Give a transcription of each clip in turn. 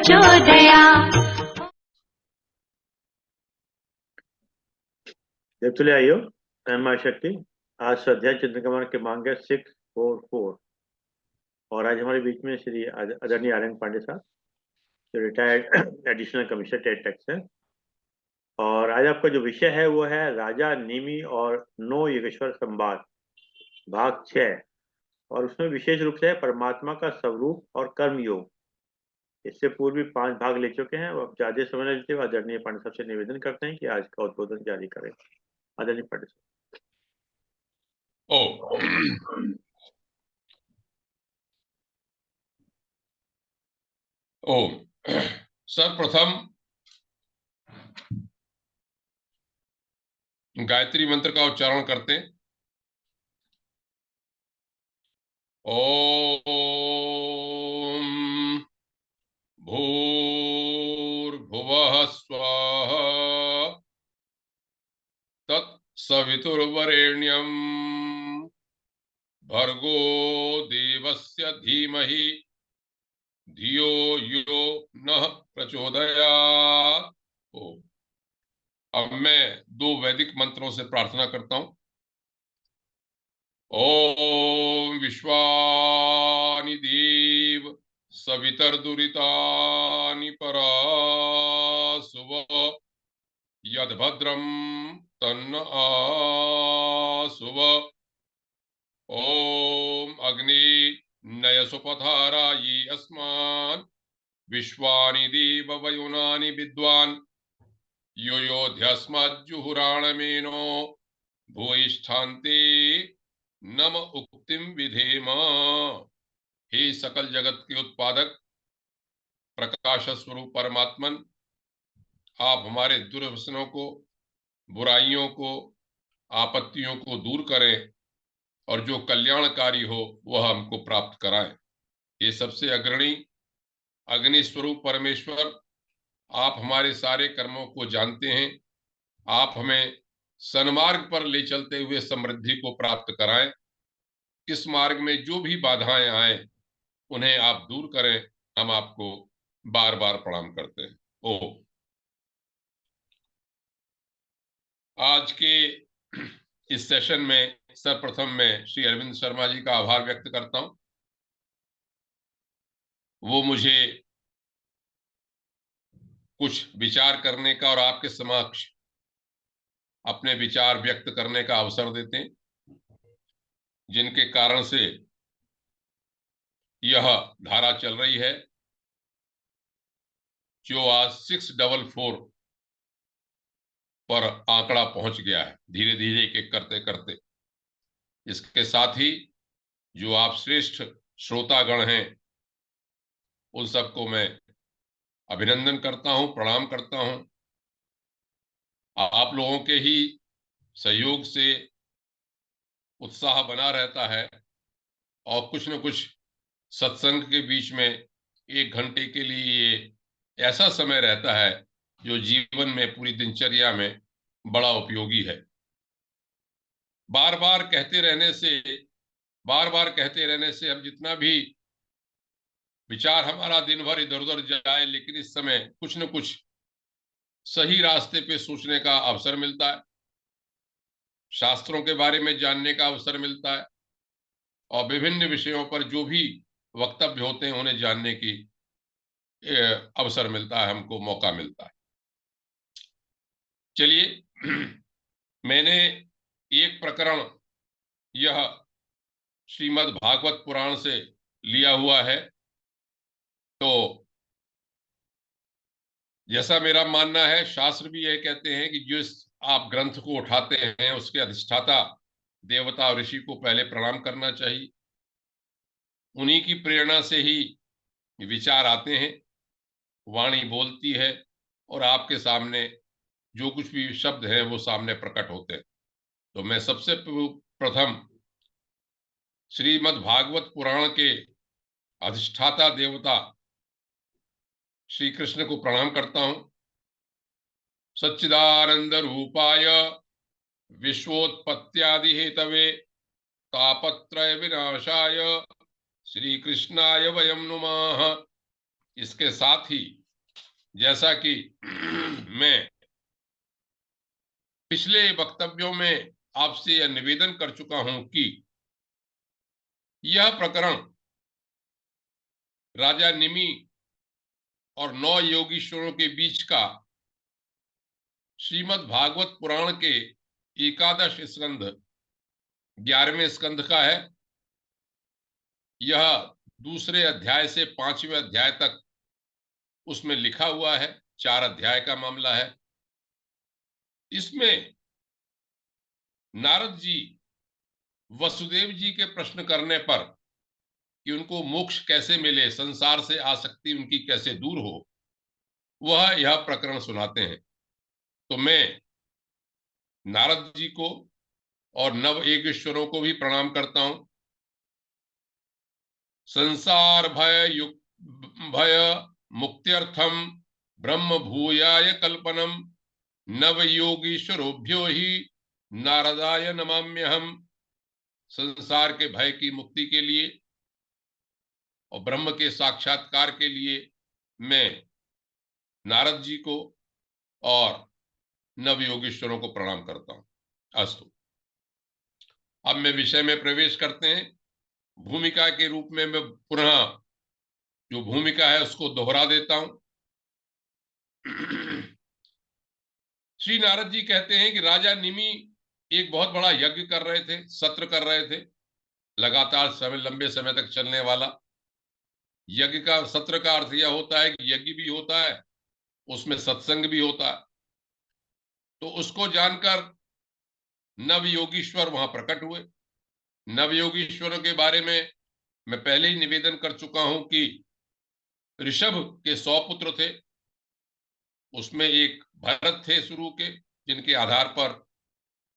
प्रचोदया। देवतुल्य आइयो, माँ शक्ति। आज स्वाध्याय चिंतन क्रमांक है 644 और आज हमारे बीच में श्री आदरणीय आर्यन पांडे साहब, जो retired additional commissioner state tax है। और आज आपका जो विषय है वो है राजा निमि और नो योगेश्वर संवाद भाग 6। और उसमें विशेष रूप से है परमात्मा का स्वरूप और कर्म योग। इससे पूर्व भी 5 भाग ले चुके हैं। अब ज्यादा समय न लेते हुए आदरणीय पांडे साहब से निवेदन करते हैं कि आज का उद्बोधन जारी करें। आदरणीय पांडे साहब। सर्वप्रथम गायत्री मंत्र का उच्चारण करते हैं। ओम भूर्भुवः स्वः तत्सवितुर्वरेण्यं भर्गो देवस्य धीमहि धियो यो नः प्रचोदयात्। अब मैं 2 वैदिक मंत्रों से प्रार्थना करता हूं। ओम विश्वानि देव सवितर्दुरितानि परासुव यद्भद्रं तन्न आसुव। ओम अग्नि नयसुपधारायि अस्मान् विश्वानि देव वयुनानि विद्वान् यो योध्यस्मज्जुहुराणमेनो भूयिष्ठान्ते नम उक्तिम विधेम। हे सकल जगत के उत्पादक प्रकाश स्वरूप परमात्मन, आप हमारे दुर्व्यसनों को, बुराइयों को, आपत्तियों को दूर करें और जो कल्याणकारी हो वह हमको प्राप्त कराएं। ये सबसे अग्रणी अग्नि स्वरूप परमेश्वर, आप हमारे सारे कर्मों को जानते हैं। आप हमें सन्मार्ग पर ले चलते हुए समृद्धि को प्राप्त कराएं। इस मार्ग में जो भी बाधाएं आए उन्हें आप दूर करें। हम आपको बार बार प्रणाम करते हैं। आज के इस सेशन में सर्वप्रथम मैं श्री अरविंद शर्मा जी का आभार व्यक्त करता हूं। वो मुझे कुछ विचार करने का और आपके समक्ष अपने विचार व्यक्त करने का अवसर देते हैं, जिनके कारण से यह धारा चल रही है जो आज 644 पर आंकड़ा पहुंच गया है, धीरे धीरे के करते करते। इसके साथ ही जो आप श्रेष्ठ श्रोतागण हैं उन सबको मैं अभिनंदन करता हूं, प्रणाम करता हूं। आप लोगों के ही सहयोग से उत्साह बना रहता है और कुछ न कुछ सत्संग के बीच में 1 घंटे के लिए ये ऐसा समय रहता है जो जीवन में पूरी दिनचर्या में बड़ा उपयोगी है। बार बार कहते रहने से हम जितना भी विचार हमारा दिन भर इधर उधर जाए, लेकिन इस समय कुछ न कुछ सही रास्ते पे सोचने का अवसर मिलता है, शास्त्रों के बारे में जानने का अवसर मिलता है और विभिन्न विषयों पर जो भी वक्तव्य होते हैं उन्हें जानने की अवसर मिलता है, हमको मौका मिलता है। चलिए, मैंने एक प्रकरण यह श्रीमद् भागवत पुराण से लिया हुआ है। तो जैसा मेरा मानना है, शास्त्र भी यह कहते हैं कि जिस आप ग्रंथ को उठाते हैं उसके अधिष्ठाता देवता और ऋषि को पहले प्रणाम करना चाहिए। उन्हीं की प्रेरणा से ही विचार आते हैं, वाणी बोलती है और आपके सामने जो कुछ भी शब्द है वो सामने प्रकट होते हैं। तो मैं सबसे प्रथम श्रीमद् भागवत पुराण के अधिष्ठाता देवता श्री कृष्ण को प्रणाम करता हूं। सच्चिदानंद रूपाय विश्वोत्पत्त्यादि हेतवे तापत्रय विनाशाय श्री कृष्णाय वयम नुमाः। इसके साथ ही जैसा कि मैं पिछले वक्तव्यों में आपसे यह निवेदन कर चुका हूं कि यह प्रकरण राजा निमि और 9 योगीश्वरों के बीच का श्रीमद् भागवत पुराण के एकादश स्कंध 11वें स्कंध का है। यह दूसरे अध्याय से 5वें अध्याय तक उसमें लिखा हुआ है। 4 अध्याय का मामला है। इसमें नारद जी वसुदेव जी के प्रश्न करने पर कि उनको मोक्ष कैसे मिले, संसार से आसक्ति उनकी कैसे दूर हो, वह यह प्रकरण सुनाते हैं। तो मैं नारद जी को और नव योगीश्वरों को भी प्रणाम करता हूं। संसार भय मुक्त्यर्थम ब्रह्म भूयाय कल्पनम नव योगीश्वरोभ्यो ही नारदाय नमाम्यहम। संसार के भय की मुक्ति के लिए और ब्रह्म के साक्षात्कार के लिए मैं नारद जी को और नव योगीश्वरों को प्रणाम करता हूं। अस्तु, अब मैं विषय में प्रवेश करते हैं। भूमिका के रूप में मैं पुनः जो भूमिका है उसको दोहरा देता हूं। श्री नारद जी कहते हैं कि राजा निमि एक बहुत बड़ा यज्ञ कर रहे थे, सत्र कर रहे थे, लगातार समय, लंबे समय तक चलने वाला यज्ञ का। सत्र का अर्थ यह होता है कि यज्ञ भी होता है, उसमें सत्संग भी होता है। तो उसको जानकर नव योगीश्वर वहां प्रकट हुए। नव योगीश्वरों के बारे में मैं पहले ही निवेदन कर चुका हूं कि ऋषभ के 100 पुत्र थे। उसमें एक भरत थे शुरू के, जिनके आधार पर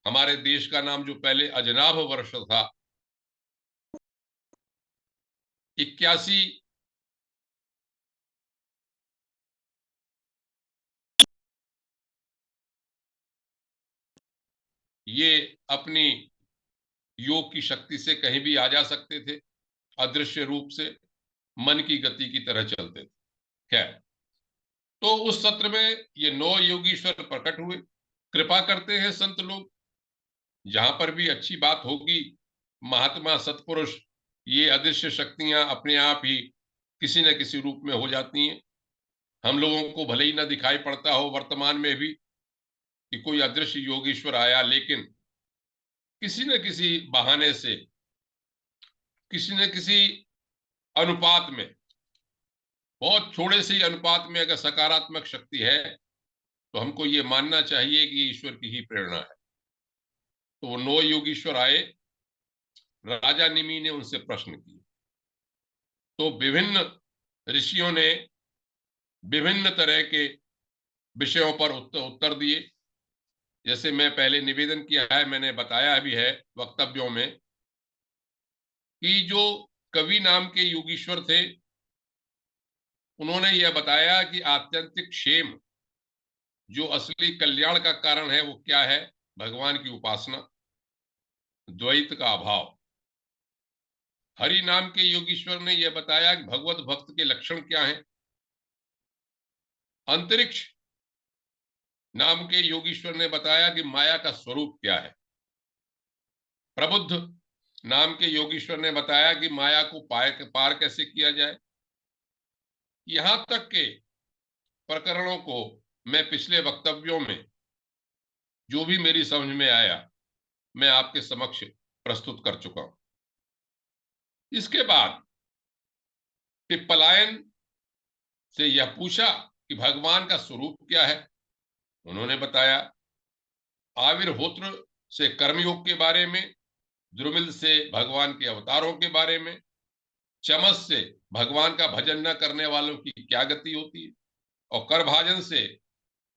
हमारे देश का नाम जो पहले अजनाभ वर्ष था, 81 ये अपनी योग की शक्ति से कहीं भी आ जा सकते थे, अदृश्य रूप से मन की गति की तरह चलते थे। खैर, तो उस सत्र में ये 9 योगीश्वर प्रकट हुए। कृपा करते हैं संत लोग, जहां पर भी अच्छी बात होगी, महात्मा सत्पुरुष, ये अदृश्य शक्तियां अपने आप ही किसी न किसी रूप में हो जाती हैं। हम लोगों को भले ही ना दिखाई पड़ता हो वर्तमान में भी कि कोई अदृश्य योगीश्वर आया, लेकिन किसी न किसी बहाने से, किसी न किसी अनुपात में, बहुत थोड़े से ही अनुपात में अगर सकारात्मक शक्ति है तो हमको ये मानना चाहिए कि ईश्वर की ही प्रेरणा है। तो वो 9 योगीश्वर आए, राजा निमि ने उनसे प्रश्न किए। तो विभिन्न ऋषियों ने विभिन्न तरह के विषयों पर उत्तर दिए। जैसे मैं पहले निवेदन किया है, मैंने बताया भी है वक्तव्यों में कि जो कवि नाम के योगीश्वर थे, उन्होंने यह बताया कि आत्यंतिक क्षेम, जो असली कल्याण का कारण है, वो क्या है? भगवान की उपासना, द्वैत का अभाव। हरि नाम के योगीश्वर ने यह बताया कि भगवत भक्त के लक्षण क्या हैं। अंतरिक्ष नाम के योगीश्वर ने बताया कि माया का स्वरूप क्या है। प्रबुद्ध नाम के योगीश्वर ने बताया कि माया को पार कैसे किया जाए। यहां तक के प्रकरणों को मैं पिछले वक्तव्यों में जो भी मेरी समझ में आया, मैं आपके समक्ष प्रस्तुत कर चुका हूं। इसके बाद पिप्पलायन से यह पूछा कि भगवान का स्वरूप क्या है। उन्होंने बताया। आविर्होत्र से कर्मयोग के बारे में, द्रुमिल से भगवान के अवतारों के बारे में, चमस से भगवान का भजन न करने वालों की क्या गति होती है, और करभाजन से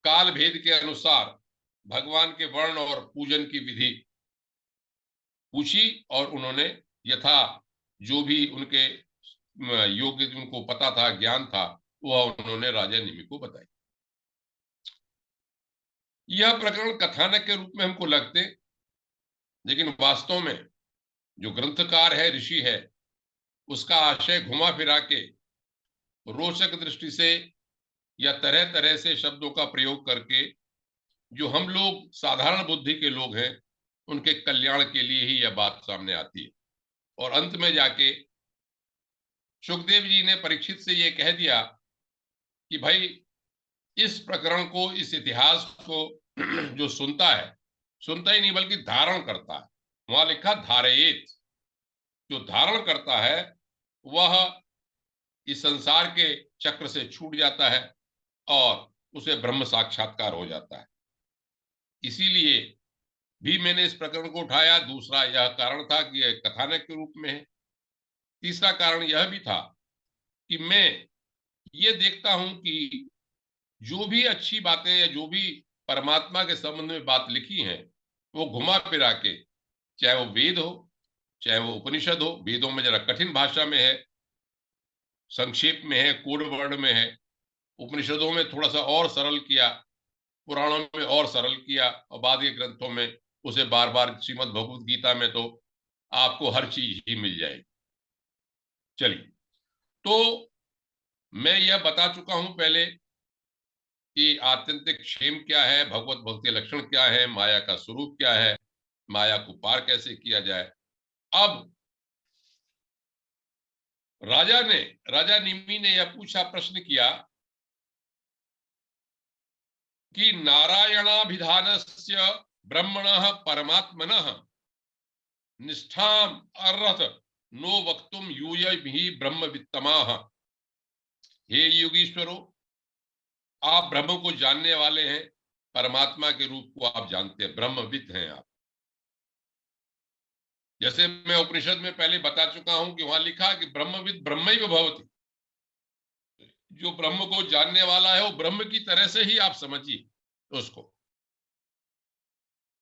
काल भेद के अनुसार भगवान के वर्ण और पूजन की विधि पूछी। और उन्होंने यथा जो भी उनके योग्य, उनको पता था, ज्ञान था, वह उन्होंने राजा निमि को बताई। यह प्रकरण कथानक के रूप में हमको लगते, लेकिन वास्तव में जो ग्रंथकार है, ऋषि है, उसका आशय घुमा फिरा के रोचक दृष्टि से या तरह तरह से शब्दों का प्रयोग करके जो हम लोग साधारण बुद्धि के लोग हैं उनके कल्याण के लिए ही यह बात सामने आती है। और अंत में जाके सुखदेव जी ने परीक्षित से यह कह दिया कि भाई इस प्रकरण को, इस इतिहास को जो सुनता ही नहीं बल्कि धारण करता है, वहां लिखा धारयेत, जो धारण करता है वह इस संसार के चक्र से छूट जाता है और उसे ब्रह्म साक्षात्कार हो जाता है। इसीलिए भी मैंने इस प्रकरण को उठाया। दूसरा यह कारण था कि यह कथानक के रूप में है। तीसरा कारण यह भी था कि मैं ये देखता हूं कि जो भी अच्छी बातें या जो भी परमात्मा के संबंध में बात लिखी है वो घुमा फिरा के, चाहे वो वेद हो चाहे वो उपनिषद हो, वेदों में जरा कठिन भाषा में है, संक्षेप में है, कोड वर्ण में है, उपनिषदों में थोड़ा सा और सरल किया, पुराणों में और सरल किया, और बाद के ग्रंथों में उसे बार बार, श्रीमद् भगवत गीता में तो आपको हर चीज ही मिल जाएगी। चलिए, तो मैं यह बता चुका हूं पहले कि आत्यंतिक क्षेम क्या है, भगवत भक्ति लक्षण क्या है, माया का स्वरूप क्या है, माया को पार कैसे किया जाए। अब राजा निमि ने यह पूछा, प्रश्न किया कि नारायणाभिधानस्य ब्रह्मणः परमात्मनः निष्ठाम अर्हत नो वक्तुम यूयभिः ब्रह्मवित्तमाः। हे योगीश्वरों, आप ब्रह्म को जानने वाले हैं, परमात्मा के रूप को आप जानते हैं, ब्रह्मविद हैं आप। जैसे मैं उपनिषद में पहले बता चुका हूं कि वहां लिखा कि ब्रह्मविद ब्रह्मैव भवति, जो ब्रह्म को जानने वाला है वो ब्रह्म की तरह से ही आप समझिए उसको।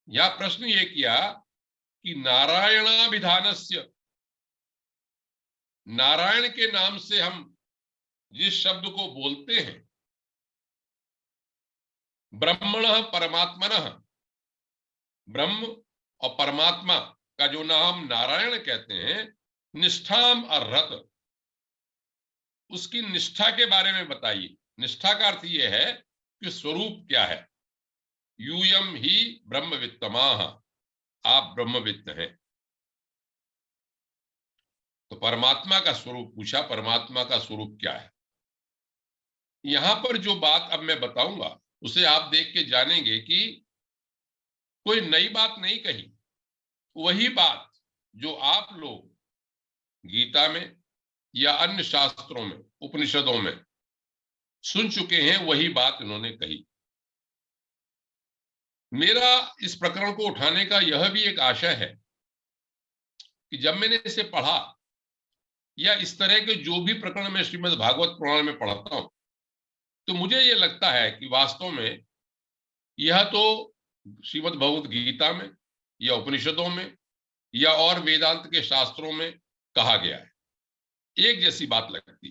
यह प्रश्न ये किया कि नारायणाभिधानस्य, नारायण के नाम से हम जिस शब्द को बोलते हैं, ब्रह्मणः परमात्मनः, ब्रह्म और परमात्मा का जो नाम नारायण कहते हैं, निष्ठाम अर्हत, उसकी निष्ठा के बारे में बताइए। निष्ठा का अर्थ यह है कि स्वरूप क्या है। यूयम ही ब्रह्मवित्तमाः, आप ब्रह्मवित्त हैं। तो परमात्मा का स्वरूप पूछा, परमात्मा का स्वरूप क्या है। यहां पर जो बात अब मैं बताऊंगा उसे आप देख के जानेंगे कि कोई नई बात नहीं कही, वही बात जो आप लोग गीता में या अन्य शास्त्रों में, उपनिषदों में सुन चुके हैं, वही बात उन्होंने कही। मेरा इस प्रकरण को उठाने का यह भी एक आशय है कि जब मैंने इसे पढ़ा या इस तरह के जो भी प्रकरण मैं श्रीमद् भागवत पुराण में पढ़ता हूं, तो मुझे यह लगता है कि वास्तव में यह तो श्रीमद् भगवत गीता में या उपनिषदों में या और वेदांत के शास्त्रों में कहा गया है, एक जैसी बात लगती।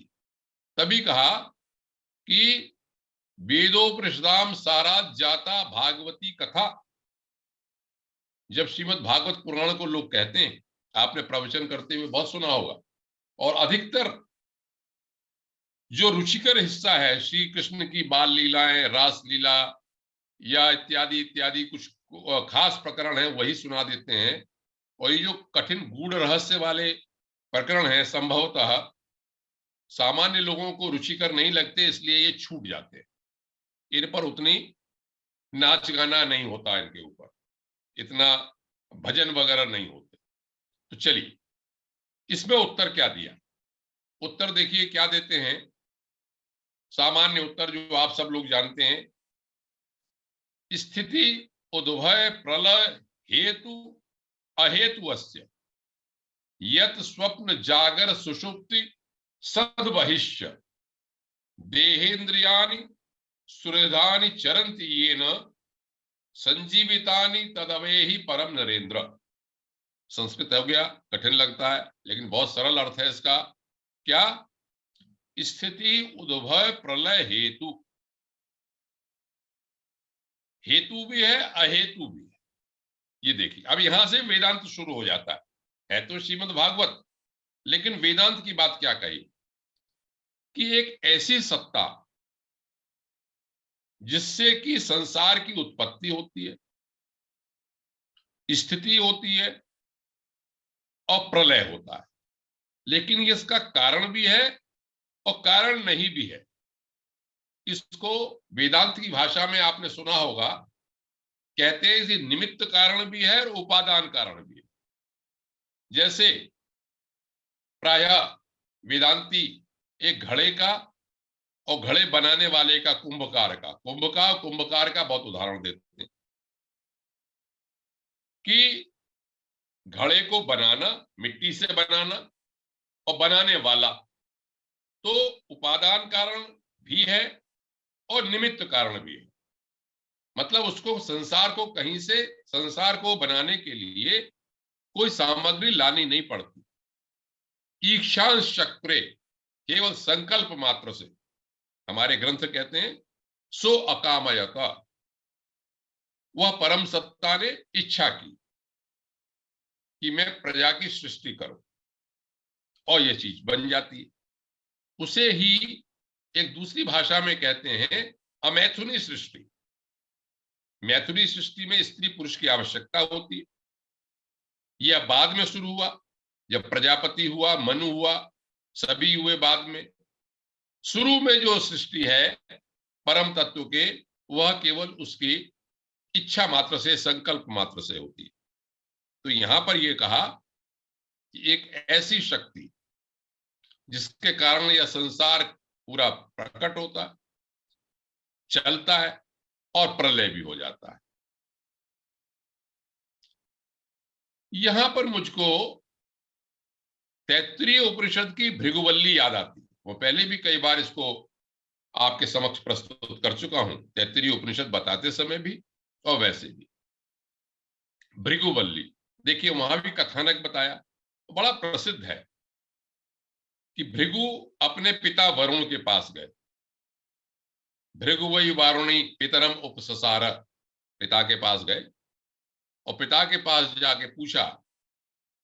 तभी कहा कि वेदोपनिषदाम सारा जाता भागवती कथा। जब श्रीमद् भागवत पुराण को लोग कहते हैं, आपने प्रवचन करते हुए बहुत सुना होगा, और अधिकतर जो रुचिकर हिस्सा है, श्री कृष्ण की बाल लीलाएं, रास लीला या इत्यादि इत्यादि कुछ खास प्रकरण है, वही सुना देते हैं। और ये जो कठिन गूढ़ रहस्य वाले प्रकरण है, संभवतः सामान्य लोगों को रुचिकर नहीं लगते, इसलिए ये छूट जाते हैं। इन पर उतनी नाच गाना नहीं होता, इनके ऊपर इतना भजन वगैरह नहीं होते। तो चलिए, इसमें उत्तर क्या दिया। उत्तर देखिए क्या देते हैं। सामान्य उत्तर जो आप सब लोग जानते हैं, स्थिति उद्भय प्रलय हेतु अहेतुअस्य यत स्वप्न जागर सुषुप्ति सद्बहिष्य देहेन्द्रियाणि सुहृदानि चरन्ति येन संजीवितानि तदवेहि परम नरेंद्र। संस्कृत हो गया, कठिन लगता है, लेकिन बहुत सरल अर्थ है इसका। क्या? स्थिति उद्भय प्रलय हेतु, हेतु भी है अहेतु भी है। ये देखिए, अब यहां से वेदांत शुरू हो जाता है तो श्रीमद् भागवत, लेकिन वेदांत की बात क्या कही कि एक ऐसी सत्ता जिससे कि संसार की उत्पत्ति होती है, स्थिति होती है और प्रलय होता है। लेकिन ये इसका कारण भी है और कारण नहीं भी है। इसको वेदांत की भाषा में आपने सुना होगा, कहते हैं कि निमित्त कारण भी है और उपादान कारण भी है। जैसे प्रायः वेदांती एक घड़े का और घड़े बनाने वाले का कुंभकार का बहुत उदाहरण देते हैं कि घड़े को बनाना, मिट्टी से बनाना और बनाने वाला तो उपादान कारण भी है और निमित्त कारण भी है। मतलब उसको संसार को बनाने के लिए कोई सामग्री लानी नहीं पड़ती। ईक्षांश चक्रे, केवल संकल्प मात्र से, हमारे ग्रंथ कहते हैं सो अकामयता, वह परम सत्ता ने इच्छा की कि मैं प्रजा की सृष्टि करूं और यह चीज बन जाती है। उसे ही एक दूसरी भाषा में कहते हैं अमैथुनी सृष्टि। मैथुनी सृष्टि में स्त्री पुरुष की आवश्यकता होती है। यह बाद में शुरू हुआ, जब प्रजापति हुआ, मनु हुआ, सभी हुए बाद में। शुरू में जो सृष्टि है परम तत्व के, वह केवल उसकी इच्छा मात्र से, संकल्प मात्र से होती है। तो यहां पर यह कहा कि एक ऐसी शक्ति जिसके कारण यह संसार पूरा प्रकट होता है, चलता है और प्रलय भी हो जाता है। यहां पर मुझको तैत्तिरीय उपनिषद की भृगुवल्ली याद आती है। वो पहले भी कई बार इसको आपके समक्ष प्रस्तुत कर चुका हूं, तैत्तिरीय उपनिषद बताते समय भी और वैसे भी। भृगुवल्ली, देखिए वहां भी कथानक बताया, बड़ा प्रसिद्ध है कि भृगु अपने पिता वरुण के पास गए। भृगु वही वारुणी पितरम उपससार, पिता के पास गए और पिता के पास जाके पूछा,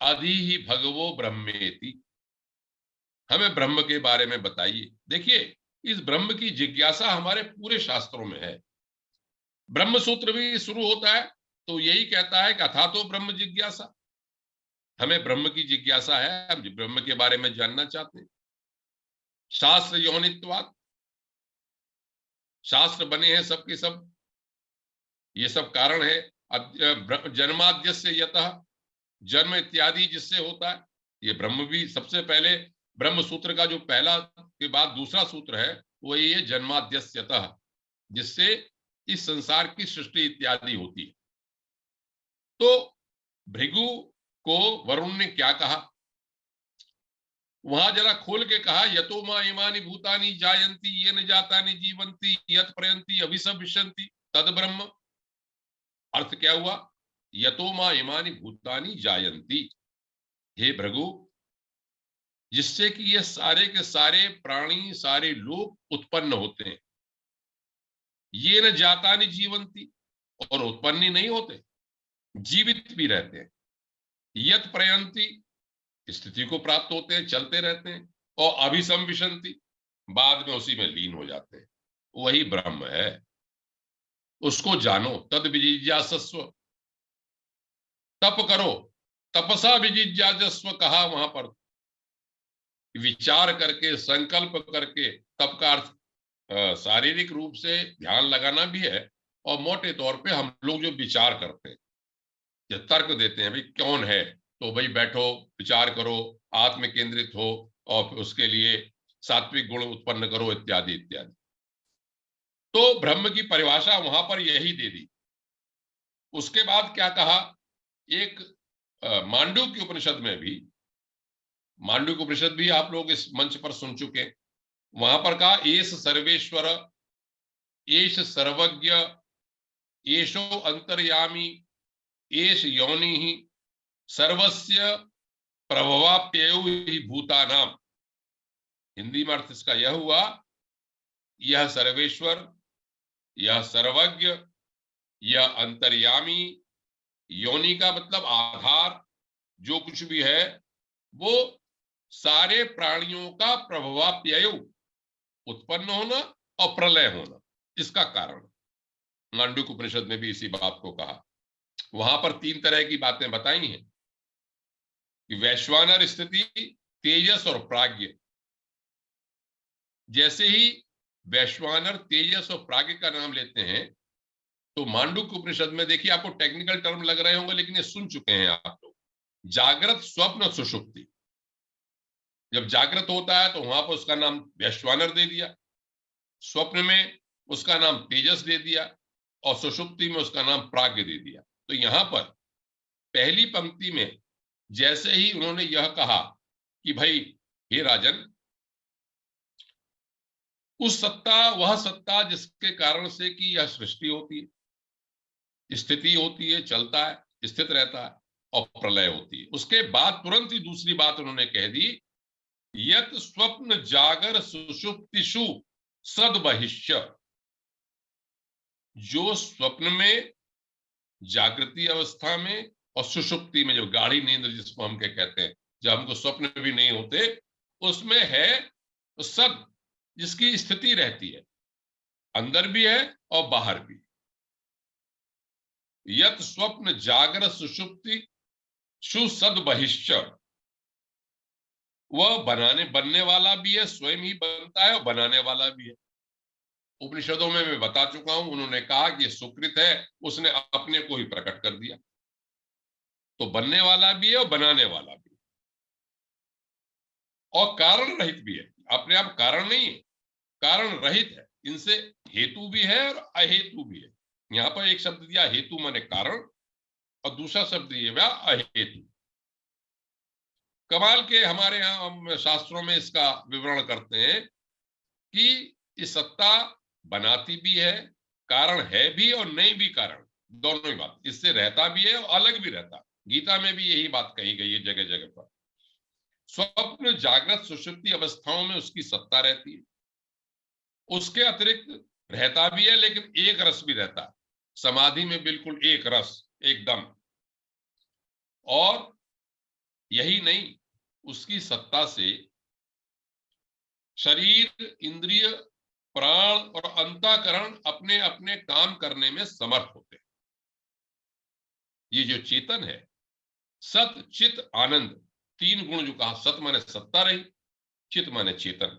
अधि ही भगवो ब्रह्मेति, हमें ब्रह्म के बारे में बताइए। देखिए, इस ब्रह्म की जिज्ञासा हमारे पूरे शास्त्रों में है। ब्रह्म सूत्र भी शुरू होता है तो यही कहता है कि अथा तो ब्रह्म जिज्ञासा, हमें ब्रह्म की जिज्ञासा है, हम ब्रह्म के बारे में जानना चाहते हैं। शास्त्र योनित्वात्, शास्त्र बने हैं सबके सब, ये सब कारण है। जन्माद्यस्य यतः, जन्म इत्यादि जिससे होता है, ये ब्रह्म भी सबसे पहले, ब्रह्म सूत्र का जो पहला के बाद दूसरा सूत्र है वो ये है जन्माद्यस्यतः, जिससे इस संसार की सृष्टि इत्यादि होती है। तो भृगु को वरुण ने क्या कहा, वहां जरा खोल के कहा, यतो मा इमानि भूतानि जायन्ति येन जातानि जीवन्ति यत् प्रयन्ति अभिसंविशन्ति तद ब्रह्म। अर्थ क्या हुआ, यतो मा इमानि भूतानि जायन्ति, हे भृगु, जिससे कि ये सारे के सारे प्राणी, सारे लोग उत्पन्न होते हैं। ये न जातानि जीवंती, और उत्पन्न ही नहीं होते, जीवित भी रहते हैं। यत प्रयंती, स्थिति को प्राप्त होते हैं, चलते रहते हैं। और अभिसंविशंति, बाद में उसी में लीन हो जाते हैं। वही ब्रह्म है, उसको जानो। तद विजिज्ञासस्व, तप करो, तपसा विजिज्ञासस्व कहा वहां पर, विचार करके, संकल्प करके। तप का अर्थ शारीरिक रूप से ध्यान लगाना भी है, और मोटे तौर पे हम लोग जो विचार करते हैं, जो तर्क देते हैं, भाई कौन है, तो भाई बैठो, विचार करो, आत्म केंद्रित हो, और उसके लिए सात्विक गुण उत्पन्न करो, इत्यादि इत्यादि। तो ब्रह्म की परिभाषा वहां पर यही दे दी। उसके बाद क्या कहा, एक मांडुक्य उपनिषद में भी, मांडुक्य उपनिषद भी आप लोग इस मंच पर सुन चुके, वहां पर कहा, एष सर्वेश्वर, एष सर्वज्ञ, एषो अंतर्यामी, एष योनि ही, सर्वस्य प्रभवाप्ययौ ही भूतानाम। हिंदी में अर्थ इसका यह हुआ, यह सर्वेश्वर, यह सर्वज्ञ, यह अंतर्यामी, योनि का मतलब आधार, जो कुछ भी है वो सारे प्राणियों का प्रभवाप्ययौ, उत्पन्न होना और प्रलय होना, इसका कारण। मांडूक्य उपनिषद में भी इसी बात को कहा। वहां पर 3 तरह की बातें बताई हैं कि वैश्वानर स्थिति, तेजस और प्राज्ञ। जैसे ही वैश्वानर, तेजस और प्राज्ञ का नाम लेते हैं तो मांडूक्य उपनिषद में, देखिए आपको टेक्निकल टर्म लग रहे होंगे लेकिन ये सुन चुके हैं आप लोग, जागृत, स्वप्न, सुषुप्ति। जब जागृत होता है तो वहां पर उसका नाम वैश्वानर दे दिया, स्वप्न में उसका नाम तेजस दे दिया और सुषुप्ति में उसका नाम प्राज्ञ दे दिया। तो यहां पर पहली पंक्ति में जैसे ही उन्होंने यह कहा कि भाई हे राजन, उस सत्ता, वह सत्ता जिसके कारण से कि यह सृष्टि होती है, स्थिति होती है, चलता है, स्थित रहता है और प्रलय होती है, उसके बाद तुरंत ही दूसरी बात उन्होंने कह दी, यत स्वप्न जागर सुषुप्तिषु सद्बहिष्य। जो स्वप्न में, जागृति अवस्था में और सुषुप्ति में, जब गाढ़ी नींद जिसको हम कहते हैं, जब हमको स्वप्न भी नहीं होते, उसमें है सद, जिसकी स्थिति रहती है, अंदर भी है और बाहर भी। यत स्वप्न जागर सुषुप्ति सुसद बहिष्य, वह बनने वाला भी है, स्वयं ही बनता है और बनाने वाला भी है। उपनिषदों में मैं बता चुका हूं, उन्होंने कहा कि सुकृत है, उसने अपने को ही प्रकट कर दिया। तो बनने वाला भी है और बनाने वाला भी है और कारण रहित भी है। अपने आप कारण नहीं है, कारण रहित है। इनसे हेतु भी है और अहेतु भी है। यहां पर एक शब्द दिया हेतु माने कारण और दूसरा शब्द ये हुआ अहेतु। कमाल के हमारे यहाँ हम शास्त्रों में इसका विवरण करते हैं कि ये सत्ता बनाती भी है, कारण है भी और नहीं भी कारण, दोनों ही बात। इससे रहता भी है और अलग भी रहता है। गीता में भी यही बात कही गई है जगह जगह पर। स्वप्न जागृत सुषुप्ति अवस्थाओं में उसकी सत्ता रहती है, उसके अतिरिक्त रहता भी है, लेकिन एक रस भी रहता है। समाधि में बिल्कुल एक रस, एकदम। और यही नहीं, उसकी सत्ता से शरीर, इंद्रिय, प्राण और अंतःकरण अपने अपने काम करने में समर्थ होते हैं। ये जो चेतन है, सत, चित, आनंद, 3 गुण जो कहा, सत माने सत्ता रही, चित माने चेतन।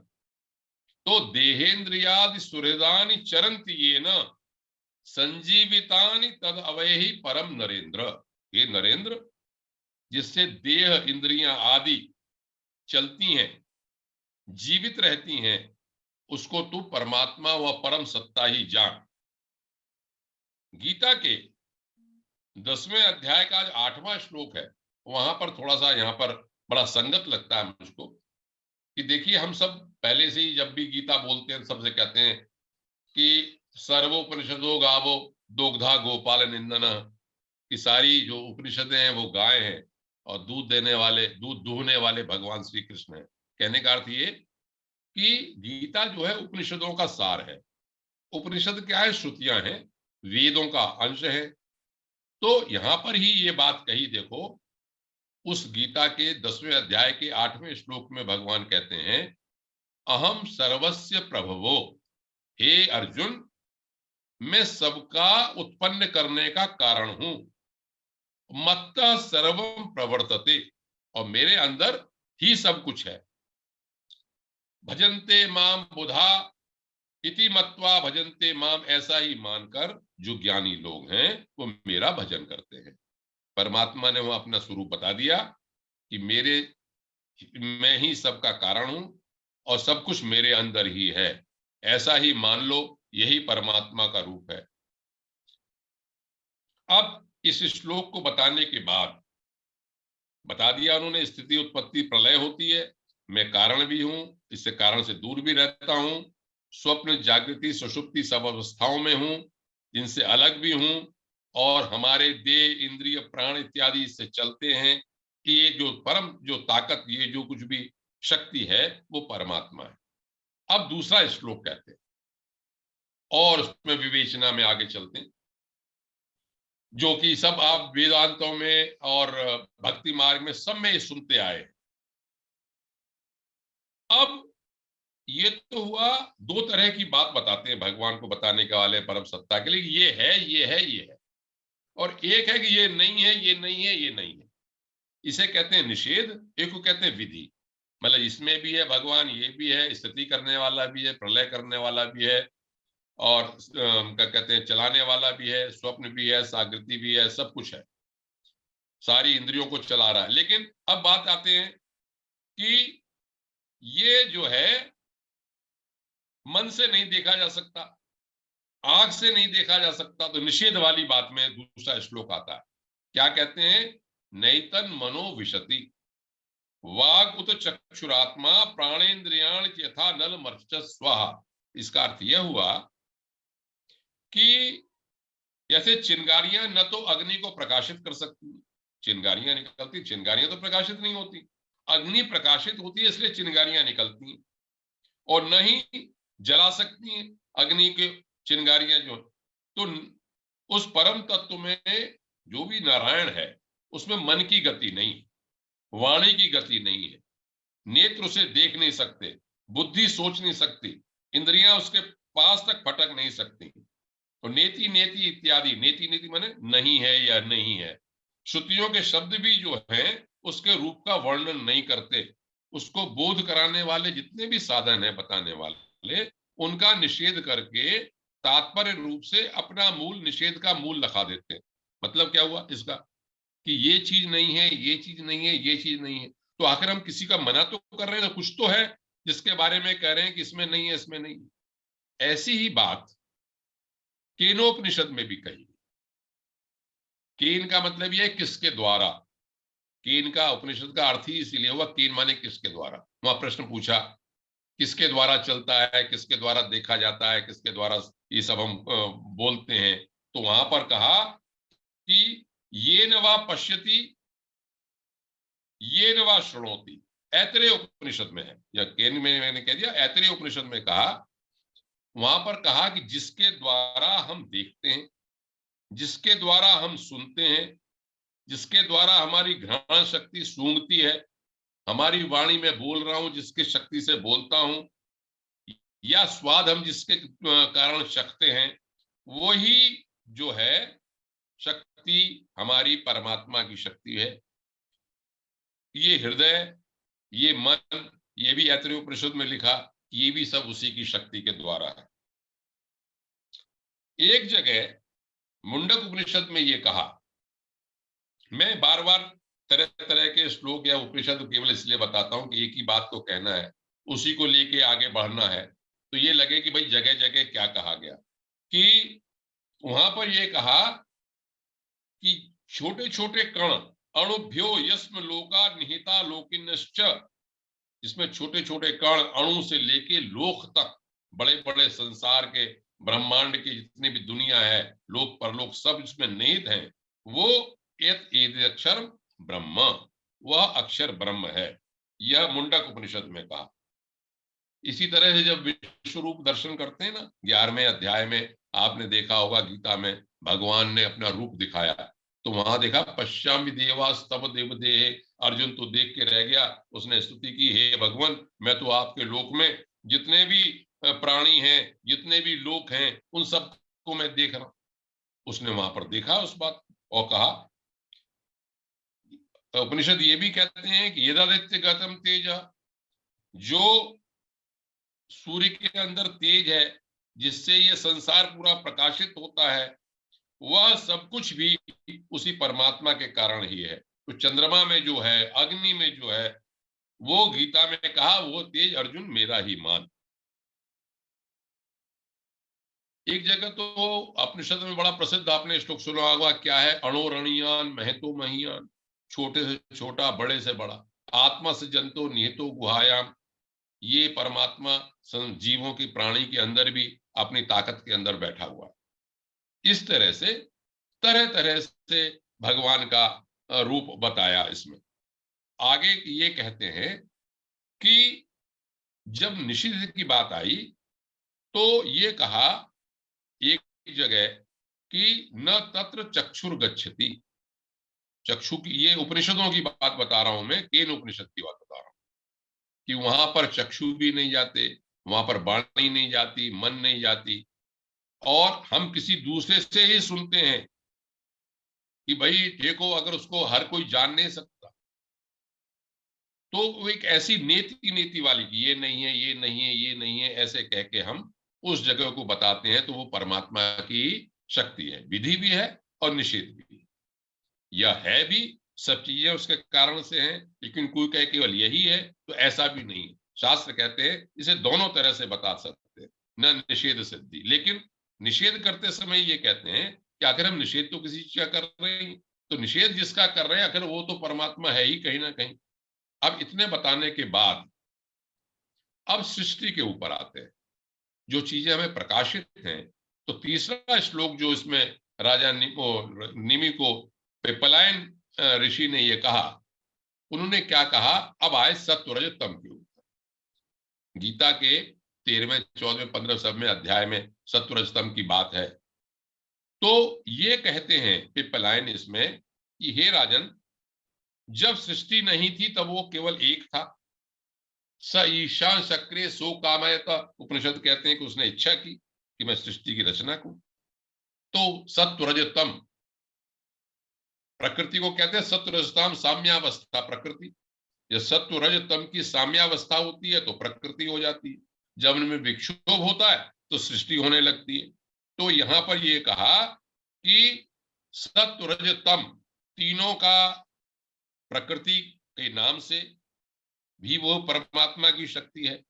तो देहेंद्रियादि सुहृदानि चरंति ये न संजीवितानि तद अवयहि परम नरेंद्र। हे नरेंद्र, जिससे देह, इंद्रियां आदि चलती हैं, जीवित रहती हैं, उसको तू परमात्मा व परम सत्ता ही जान। गीता के 10वें अध्याय का आज 8वां श्लोक है। वहां पर थोड़ा सा यहाँ पर बड़ा संगत लगता है मुझको कि देखिए, हम सब पहले से ही जब भी गीता बोलते हैं सबसे कहते हैं कि सर्वोपनिषदो गावो दोग्धा गोपाल निंदन, कि सारी जो उपनिषदें हैं वो गाय हैं और दूध देने वाले, दूध दूहने वाले भगवान श्री कृष्ण है। कहने का अर्थ ये कि गीता जो है उपनिषदों का सार है। उपनिषद क्या है? श्रुतियां हैं, वेदों का अंश है। तो यहां पर ही ये बात कही, देखो, उस गीता के 10वें अध्याय के 8वें श्लोक में भगवान कहते हैं, अहम सर्वस्य प्रभवो, हे अर्जुन, मैं सबका उत्पन्न करने का कारण हूं। मत्तः सर्वम प्रवर्तते, और मेरे अंदर ही सब कुछ है। भजन्ते माम बुधा इति मत्वा भजन्ते माम, ऐसा ही मानकर जो ज्ञानी लोग हैं वो मेरा भजन करते हैं। परमात्मा ने वह अपना स्वरूप बता दिया कि मैं ही सबका कारण हूं और सब कुछ मेरे अंदर ही है। ऐसा ही मान लो, यही परमात्मा का रूप है। अब इस श्लोक को बताने के बाद बता दिया उन्होंने, स्थिति, उत्पत्ति, प्रलय होती है, मैं कारण भी हूं, इससे कारण से दूर भी रहता हूं, स्वप्न, जागृति, सुषुप्ति सब अवस्थाओं में हूं, जिनसे अलग भी हूं, और हमारे देह, इंद्रिय, प्राण इत्यादि इससे चलते हैं कि ये जो परम, जो ताकत, ये जो कुछ भी शक्ति है वो परमात्मा है। अब दूसरा श्लोक कहते हैं और उसमें विवेचना में आगे चलते हैं, जो कि सब आप वेदांतों में और भक्ति मार्ग में सब में सुनते आए। अब ये तो हुआ, दो तरह की बात बताते हैं भगवान को बताने के वाले परम सत्ता के लिए, ये है, ये है, ये है। और एक है कि ये नहीं है, ये नहीं है, ये नहीं है। इसे कहते हैं निषेध, एक को कहते हैं विधि। मतलब इसमें भी है भगवान, ये भी है, स्थिति करने वाला भी है, प्रलय करने वाला भी है, और क्या कहते हैं, चलाने वाला भी है, स्वप्न भी है, जागृति भी है, सब कुछ है, सारी इंद्रियों को चला रहा है। लेकिन अब बात आते हैं कि ये जो है मन से नहीं देखा जा सकता, आंख से नहीं देखा जा सकता, तो निषेध वाली बात में दूसरा श्लोक आता है। क्या कहते हैं? नैतन मनो विशति वाग उत चक्षुरात्मा प्राणेन्द्रियाण यथा नल मर्च स्वाहा। इसका अर्थ यह हुआ कि जैसे चिंगारियां न तो अग्नि को प्रकाशित कर सकती, चिंगारियां निकलती, चिंगारियां तो प्रकाशित नहीं होती, अग्नि प्रकाशित होती है इसलिए चिंगारियां निकलती, और न ही जला सकती हैं अग्नि के चिंगारियां जो। तो उस परम तत्व में जो भी नारायण है उसमें मन की गति नहीं, वाणी की गति नहीं है, नेत्र उसे देख नहीं सकते, बुद्धि सोच नहीं सकती, इंद्रियां उसके पास तक फटक नहीं सकती। तो नेति नेति इत्यादि, नेति नेति माने नहीं है या नहीं है, श्रुतियों के शब्द भी जो है उसके रूप का वर्णन नहीं करते। उसको बोध कराने वाले जितने भी साधन है बताने वाले, उनका निषेध करके तात्पर्य रूप से अपना मूल निषेध का मूल लगा देते हैं। मतलब क्या हुआ इसका कि ये चीज नहीं है, ये चीज नहीं है, ये चीज नहीं है। तो आखिर हम किसी का मना तो कर रहे हैं ना, कुछ तो है जिसके बारे में कह रहे हैं कि इसमें नहीं है, इसमें नहीं है। ऐसी ही बात केनोपनिषद में भी कही। केन का मतलब यह है किसके द्वारा, केन का उपनिषद का अर्थ ही इसीलिए हुआ, केन माने किसके द्वारा। वहां प्रश्न पूछा किसके द्वारा चलता है, किसके द्वारा देखा जाता है, किसके द्वारा ये सब हम बोलते हैं। तो वहां पर कहा कि ये न वा पश्यति, ये न वा शृणोति, ऐतरेय उपनिषद में है, या केन में मैंने कह दिया, ऐतरेय उपनिषद में कहा। वहां पर कहा कि जिसके द्वारा हम देखते हैं, जिसके द्वारा हम सुनते हैं, जिसके द्वारा हमारी घ्राण शक्ति सूंघती है, हमारी वाणी में बोल रहा हूं जिसकी शक्ति से बोलता हूं, या स्वाद हम जिसके कारण चखते हैं, वही जो है शक्ति हमारी परमात्मा की शक्ति है। ये हृदय, ये मन, ये भी ऐतरेय उपनिषद में लिखा, ये भी सब उसी की शक्ति के द्वारा है। एक जगह मुंडक उपनिषद में ये कहा, मैं बार बार तरह तरह के श्लोक या उपनिषद केवल इसलिए बताता हूं कि एक ही बात को कहना है, उसी को लेके आगे बढ़ना है, तो ये लगे कि भाई जगह जगह क्या कहा गया। कि वहां पर ये कहा कि छोटे छोटे कण, अणुभ्यो यस्म लोका निहिता लोकिनश्च, जिसमें छोटे छोटे कण, अणु से लेके लोक तक, बड़े बड़े संसार के ब्रह्मांड की जितनी भी दुनिया है, लोक परलोक सब इसमें निहित हैं, वो एक अक्षर ब्रह्म, वह अक्षर ब्रह्म है। यह मुंडक उपनिषद में कहा। इसी तरह से जब विश्व रूप दर्शन करते हैं ना, 11वें अध्याय में आपने देखा होगा, गीता में भगवान ने अपना रूप दिखाया, तो वहां देखा पश्यामि देवास तव देव देह। अर्जुन तो देख के रह गया, उसने स्तुति की, हे भगवान मैं तो आपके लोक में जितने भी प्राणी हैं, जितने भी लोक हैं, उन सबको मैं देख रहा हूं। उसने वहां पर देखा उस बात और कहा, उपनिषद ये भी कहते हैं कि यदादित्य गतम तेज, जो सूर्य के अंदर तेज है जिससे ये संसार पूरा प्रकाशित होता है, वह सब कुछ भी उसी परमात्मा के कारण ही है। तो चंद्रमा में जो है, अग्नि में जो है, वो गीता में कहा वो तेज अर्जुन मेरा ही मान। एक जगह तो उपनिषद में बड़ा प्रसिद्ध आपने श्लोक सुना होगा, क्या है, अणोरणीयान महतो महीयान, छोटे से छोटा बड़े से बड़ा, आत्मा से जंतो निहितो गुहायाम, ये परमात्मा जीवों की, प्राणी के अंदर भी अपनी ताकत के अंदर बैठा हुआ है। इस तरह से तरह तरह से भगवान का रूप बताया इसमें। आगे ये कहते हैं कि जब निषिद्ध की बात आई तो ये कहा एक जगह कि न तत्र चक्षुर गच्छति, चक्षु की, ये उपनिषदों की बात बता रहा हूं मैं, केन उपनिषद की बात बता रहा हूं, कि वहां पर चक्षु भी नहीं जाते, वहां पर वाणी नहीं जाती, मन नहीं जाती, और हम किसी दूसरे से ही सुनते हैं कि भाई देखो, अगर उसको हर कोई जान नहीं सकता, तो वो एक ऐसी नेति नेति वाली कि ये नहीं है, ये नहीं है, ये नहीं है, ऐसे कह के हम उस जगह को बताते हैं, तो वो परमात्मा की शक्ति है। विधि भी है और निषेध भी है। यह है भी, सब चीजें उसके कारण से हैं, लेकिन कोई कहे केवल यही है, तो ऐसा भी नहीं है। शास्त्र कहते हैं इसे दोनों तरह से बता सकते हैं, न निषेध सिद्धि। लेकिन निषेध करते समय ये कहते हैं कि आखिर हम निषेध तो किसी चीज का कर रहे हैं, तो निषेध जिसका कर रहे हैं आखिर वो तो परमात्मा है ही कहीं ना कहीं। अब इतने बताने के बाद अब सृष्टि के ऊपर आते हैं, जो चीजें हमें प्रकाशित हैं। तो तीसरा श्लोक जो इसमें राजा निमि को पिपलायन ऋषि ने ये कहा, उन्होंने क्या कहा, अब आए सत्व रज तम के ऊपर। गीता के 13वें 14वें 15वें अध्याय में सत्व रज तम की बात है। तो ये कहते हैं पिपलायन इसमें कि हे राजन, जब सृष्टि नहीं थी तब वो केवल एक था। स ईशान सक्रिय सो कामयता, उपनिषद कहते हैं कि उसने इच्छा की कि मैं सृष्टि की रचना करूं। तो सत्व रज तम, प्रकृति को कहते हैं सत्व रजतम साम्यावस्था प्रकृति। जब सत्व रज तम की साम्यावस्था होती है तो प्रकृति हो जाती है। जब उनमें विक्षोभ होता है तो सृष्टि होने लगती है। तो यहां पर ये कहा कि सत्व रज तम तीनों का प्रकृति के नाम से भी वो परमात्मा की शक्ति है।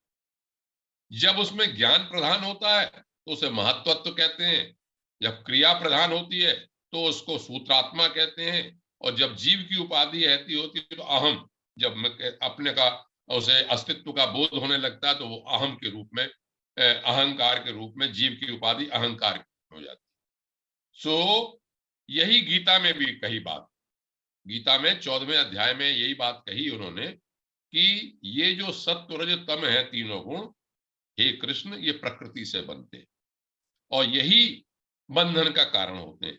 जब उसमें ज्ञान प्रधान होता है तो उसे महत्वत्व कहते हैं। जब क्रिया प्रधान होती है तो उसको सूत्रात्मा कहते हैं। और जब जीव की उपाधि रहती होती है तो अहम, जब अपने का उसे अस्तित्व का बोध होने लगता है तो वो अहम के रूप में, अहंकार के रूप में जीव की उपाधि अहंकार हो जाती है। सो यही गीता में भी कही बात, गीता में 14वें अध्याय में यही बात कही उन्होंने कि ये जो सत्व रज तम है तीनों गुण, हे कृष्ण, ये प्रकृति से बनते हैं और यही बंधन का कारण होते हैं,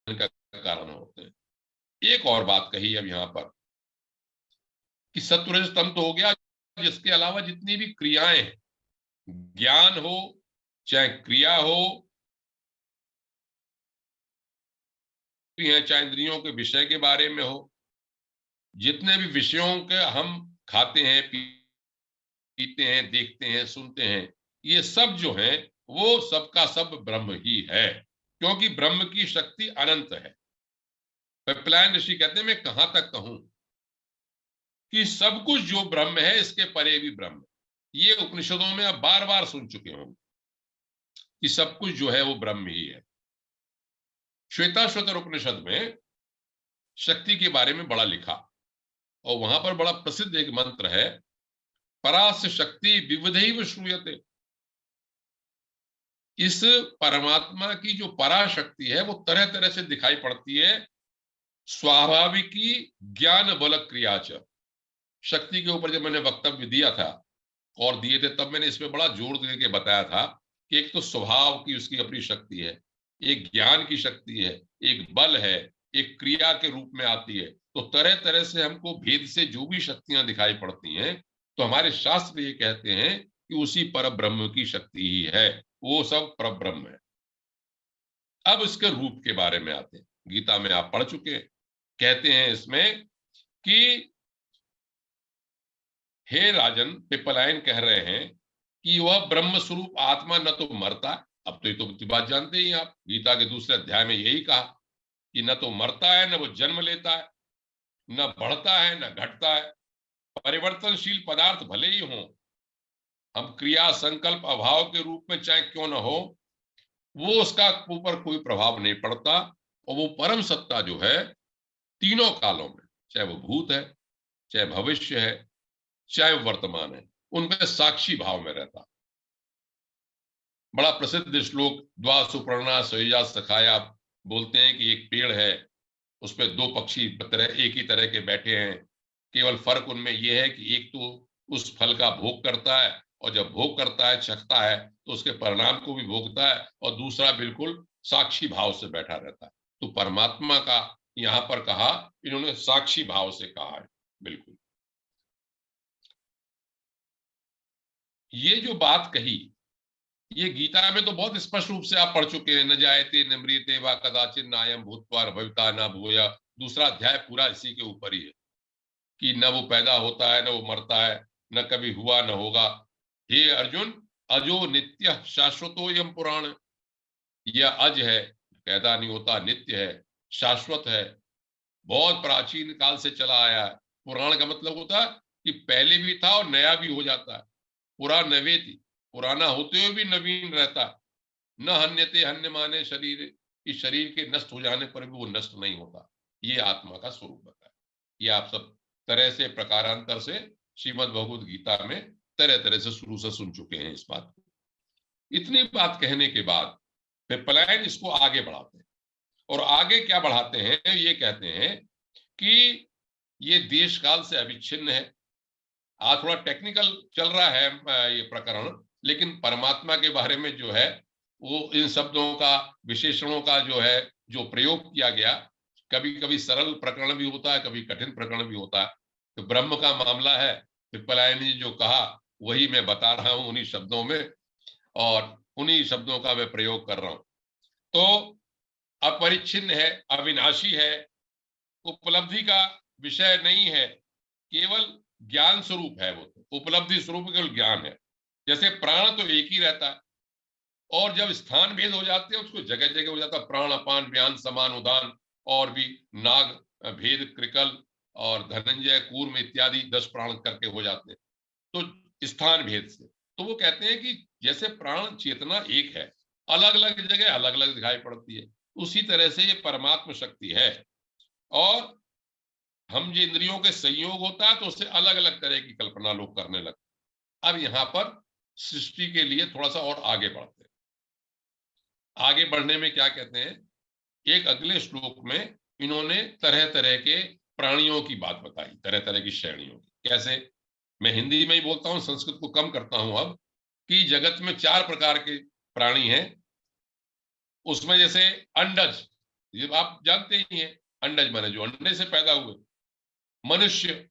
का कारण होते हैं। एक और बात कही अब यहां पर कि सत्वरज तम तो हो गया, जिसके अलावा जितनी भी क्रियाएं हैं, ज्ञान हो चाहे क्रिया हो, चाहे इंद्रियों के विषय के बारे में हो, जितने भी विषयों के हम खाते हैं, पीते हैं, देखते हैं, सुनते हैं, ये सब जो है वो सबका सब ब्रह्म ही है, क्योंकि ब्रह्म की शक्ति अनंत है। पिपलायन ऋषि कहते हैं मैं कहां तक कहूं कि सब कुछ जो ब्रह्म है इसके परे भी ब्रह्म। ये उपनिषदों में आप बार बार सुन चुके होंगे कि सब कुछ जो है वो ब्रह्म ही है। श्वेताश्वतर उपनिषद में शक्ति के बारे में बड़ा लिखा और वहां पर बड़ा प्रसिद्ध एक मंत्र है, परास्य शक्ति विविधैव श्रूयते। इस परमात्मा की जो पराशक्ति है वो तरह तरह से दिखाई पड़ती है। स्वाभाविकी ज्ञान बल क्रियाच, शक्ति के ऊपर जब मैंने वक्तव्य दिया था और दिए थे तब मैंने इसमें बड़ा जोर दे के बताया था कि एक तो स्वभाव की उसकी अपनी शक्ति है, एक ज्ञान की शक्ति है, एक बल है, एक क्रिया के रूप में आती है। तो तरह तरह से हमको भेद से जो भी शक्तियां दिखाई पड़ती हैं, तो हमारे शास्त्र ये कहते हैं कि उसी पर ब्रह्म की शक्ति ही है, वो सब पर ब्रह्म है। अब इसके रूप के बारे में आते हैं, गीता में आप पढ़ चुके हैं। कहते हैं इसमें कि हे राजन, पिपलायन कह रहे हैं कि वह ब्रह्म स्वरूप आत्मा न तो मरता, अब तो ये तो बात जानते ही आप, गीता के दूसरे अध्याय में यही कहा कि न तो मरता है, न वो जन्म लेता है, न बढ़ता है, न घटता है। परिवर्तनशील पदार्थ भले ही हों, हम क्रिया संकल्प अभाव के रूप में चाहे क्यों न हो, वो उसका ऊपर कोई प्रभाव नहीं पड़ता। और वो परम सत्ता जो है तीनों कालों में, चाहे वो भूत है, चाहे भविष्य है, चाहे वो वर्तमान है, उनके साक्षी भाव में रहता। बड़ा प्रसिद्ध श्लोक द्वा सुपर्णा सयुजा सखाया, बोलते हैं कि एक पेड़ है, उस पर दो पक्षी एक ही तरह के बैठे हैं, केवल फर्क उनमें यह है कि एक तो उस फल का भोग करता है और जब भोग करता है, चखता है, तो उसके परिणाम को भी भोगता है, और दूसरा बिल्कुल साक्षी भाव से बैठा रहता है। तो परमात्मा का यहां पर कहा, इन्होंने साक्षी भाव से कहा है। बिल्कुल ये जो बात कही, ये गीता में तो बहुत स्पष्ट रूप से आप पढ़ चुके हैं, न जायते न म्रियते वा कदाचिन नायम भूत्वा भविता न भूया। दूसरा अध्याय पूरा इसी के ऊपर ही है कि न वो पैदा होता है, न वो मरता है, न कभी हुआ न होगा। हे अर्जुन, अजो नित्य शाश्वतो यम पुराण। यह अज है, पैदा नहीं होता, नित्य है, शाश्वत है, बहुत प्राचीन काल से चला आया है। पुराण का मतलब होता है कि पहले भी था और नया भी हो जाता है। पुरा नवेति, पुराना होते हुए भी नवीन रहता है। न हन्यते हन्य माने शरीर, इस शरीर के नष्ट हो जाने पर भी वो नष्ट नहीं होता। ये आत्मा का स्वरूप बताया। ये आप सब तरह से प्रकारांतर से श्रीमद् भगवद गीता में तरह तरह से शुरू से सुन चुके हैं इस बात को। इतनी बात कहने के बाद फिर पलायन इसको आगे बढ़ाते हैं, और आगे क्या बढ़ाते हैं, ये कहते हैं कि ये देश काल से अविच्छिन्न है। आज थोड़ा टेक्निकल चल रहा है ये प्रकरण, लेकिन परमात्मा के बारे में जो है वो इन शब्दों का, विशेषणों का जो है, जो प्रयोग किया गया, कभी कभी सरल प्रकरण भी होता है, कभी कठिन प्रकरण भी होता है। तो ब्रह्म का मामला है, पिप्पलायनी जो कहा वही मैं बता रहा हूं उन्हीं शब्दों में, और उन्हीं शब्दों का मैं प्रयोग कर रहा हूं। तो अपरिच्छिन्न है, अविनाशी है, उपलब्धि का विषय नहीं है, केवल ज्ञान स्वरूप है। वो तो उपलब्धि स्वरूप केवल ज्ञान है। जैसे प्राण तो एक ही रहता है, और जब स्थान भेद हो जाते हैं उसको जगह जगह हो जाता है। प्राण अपान व्यान समान उदान, और भी नाग भेद कृकल और धनंजय कूर्म इत्यादि 10 प्राण करके हो जाते हैं, तो स्थान भेद से। तो वो कहते हैं कि जैसे प्राण चेतना एक है, अलग अलग जगह अलग अलग दिखाई पड़ती है, उसी तरह से ये परमात्म शक्ति है। और हम जो इंद्रियों के संयोग होता है तो उससे अलग अलग तरह की कल्पना लोग करने लगते। अब यहां पर सृष्टि के लिए थोड़ा सा और आगे बढ़ते हैं। आगे बढ़ने में क्या कहते हैं, एक अगले श्लोक में इन्होंने तरह तरह के प्राणियों की बात बताई, तरह तरह की श्रेणियों की। कैसे, मैं हिंदी में ही बोलता हूं, संस्कृत को कम करता हूं अब, कि जगत में 4 प्रकार के प्राणी हैं। उसमें जैसे अंडज, ये आप जानते ही हैं, अंडज माने जो अंडे से पैदा हुए, मनुष्य,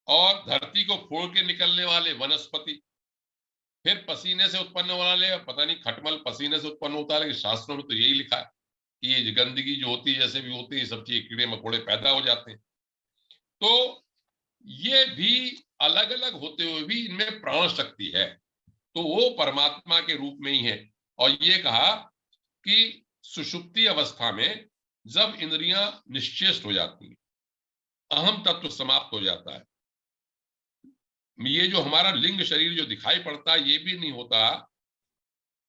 और धरती को फोड़ के निकलने वाले वनस्पति, फिर पसीने से उत्पन्न होने वाले, पता नहीं खटमल पसीने से उत्पन्न होता है, लेकिन शास्त्रों में तो यही लिखा है कि ये गंदगी जो होती है, जैसे भी होती है, सब चीज कीड़े मकोड़े पैदा हो जाते हैं। तो ये भी अलग अलग होते हुए भी इनमें प्राण शक्ति है, तो वो परमात्मा के रूप में ही है। और ये कहा कि सुषुप्ति अवस्था में जब इंद्रियां निश्चेष्ट हो जाती हैं, अहम तत्व समाप्त हो जाता है, ये जो हमारा लिंग शरीर जो दिखाई पड़ता है ये भी नहीं होता,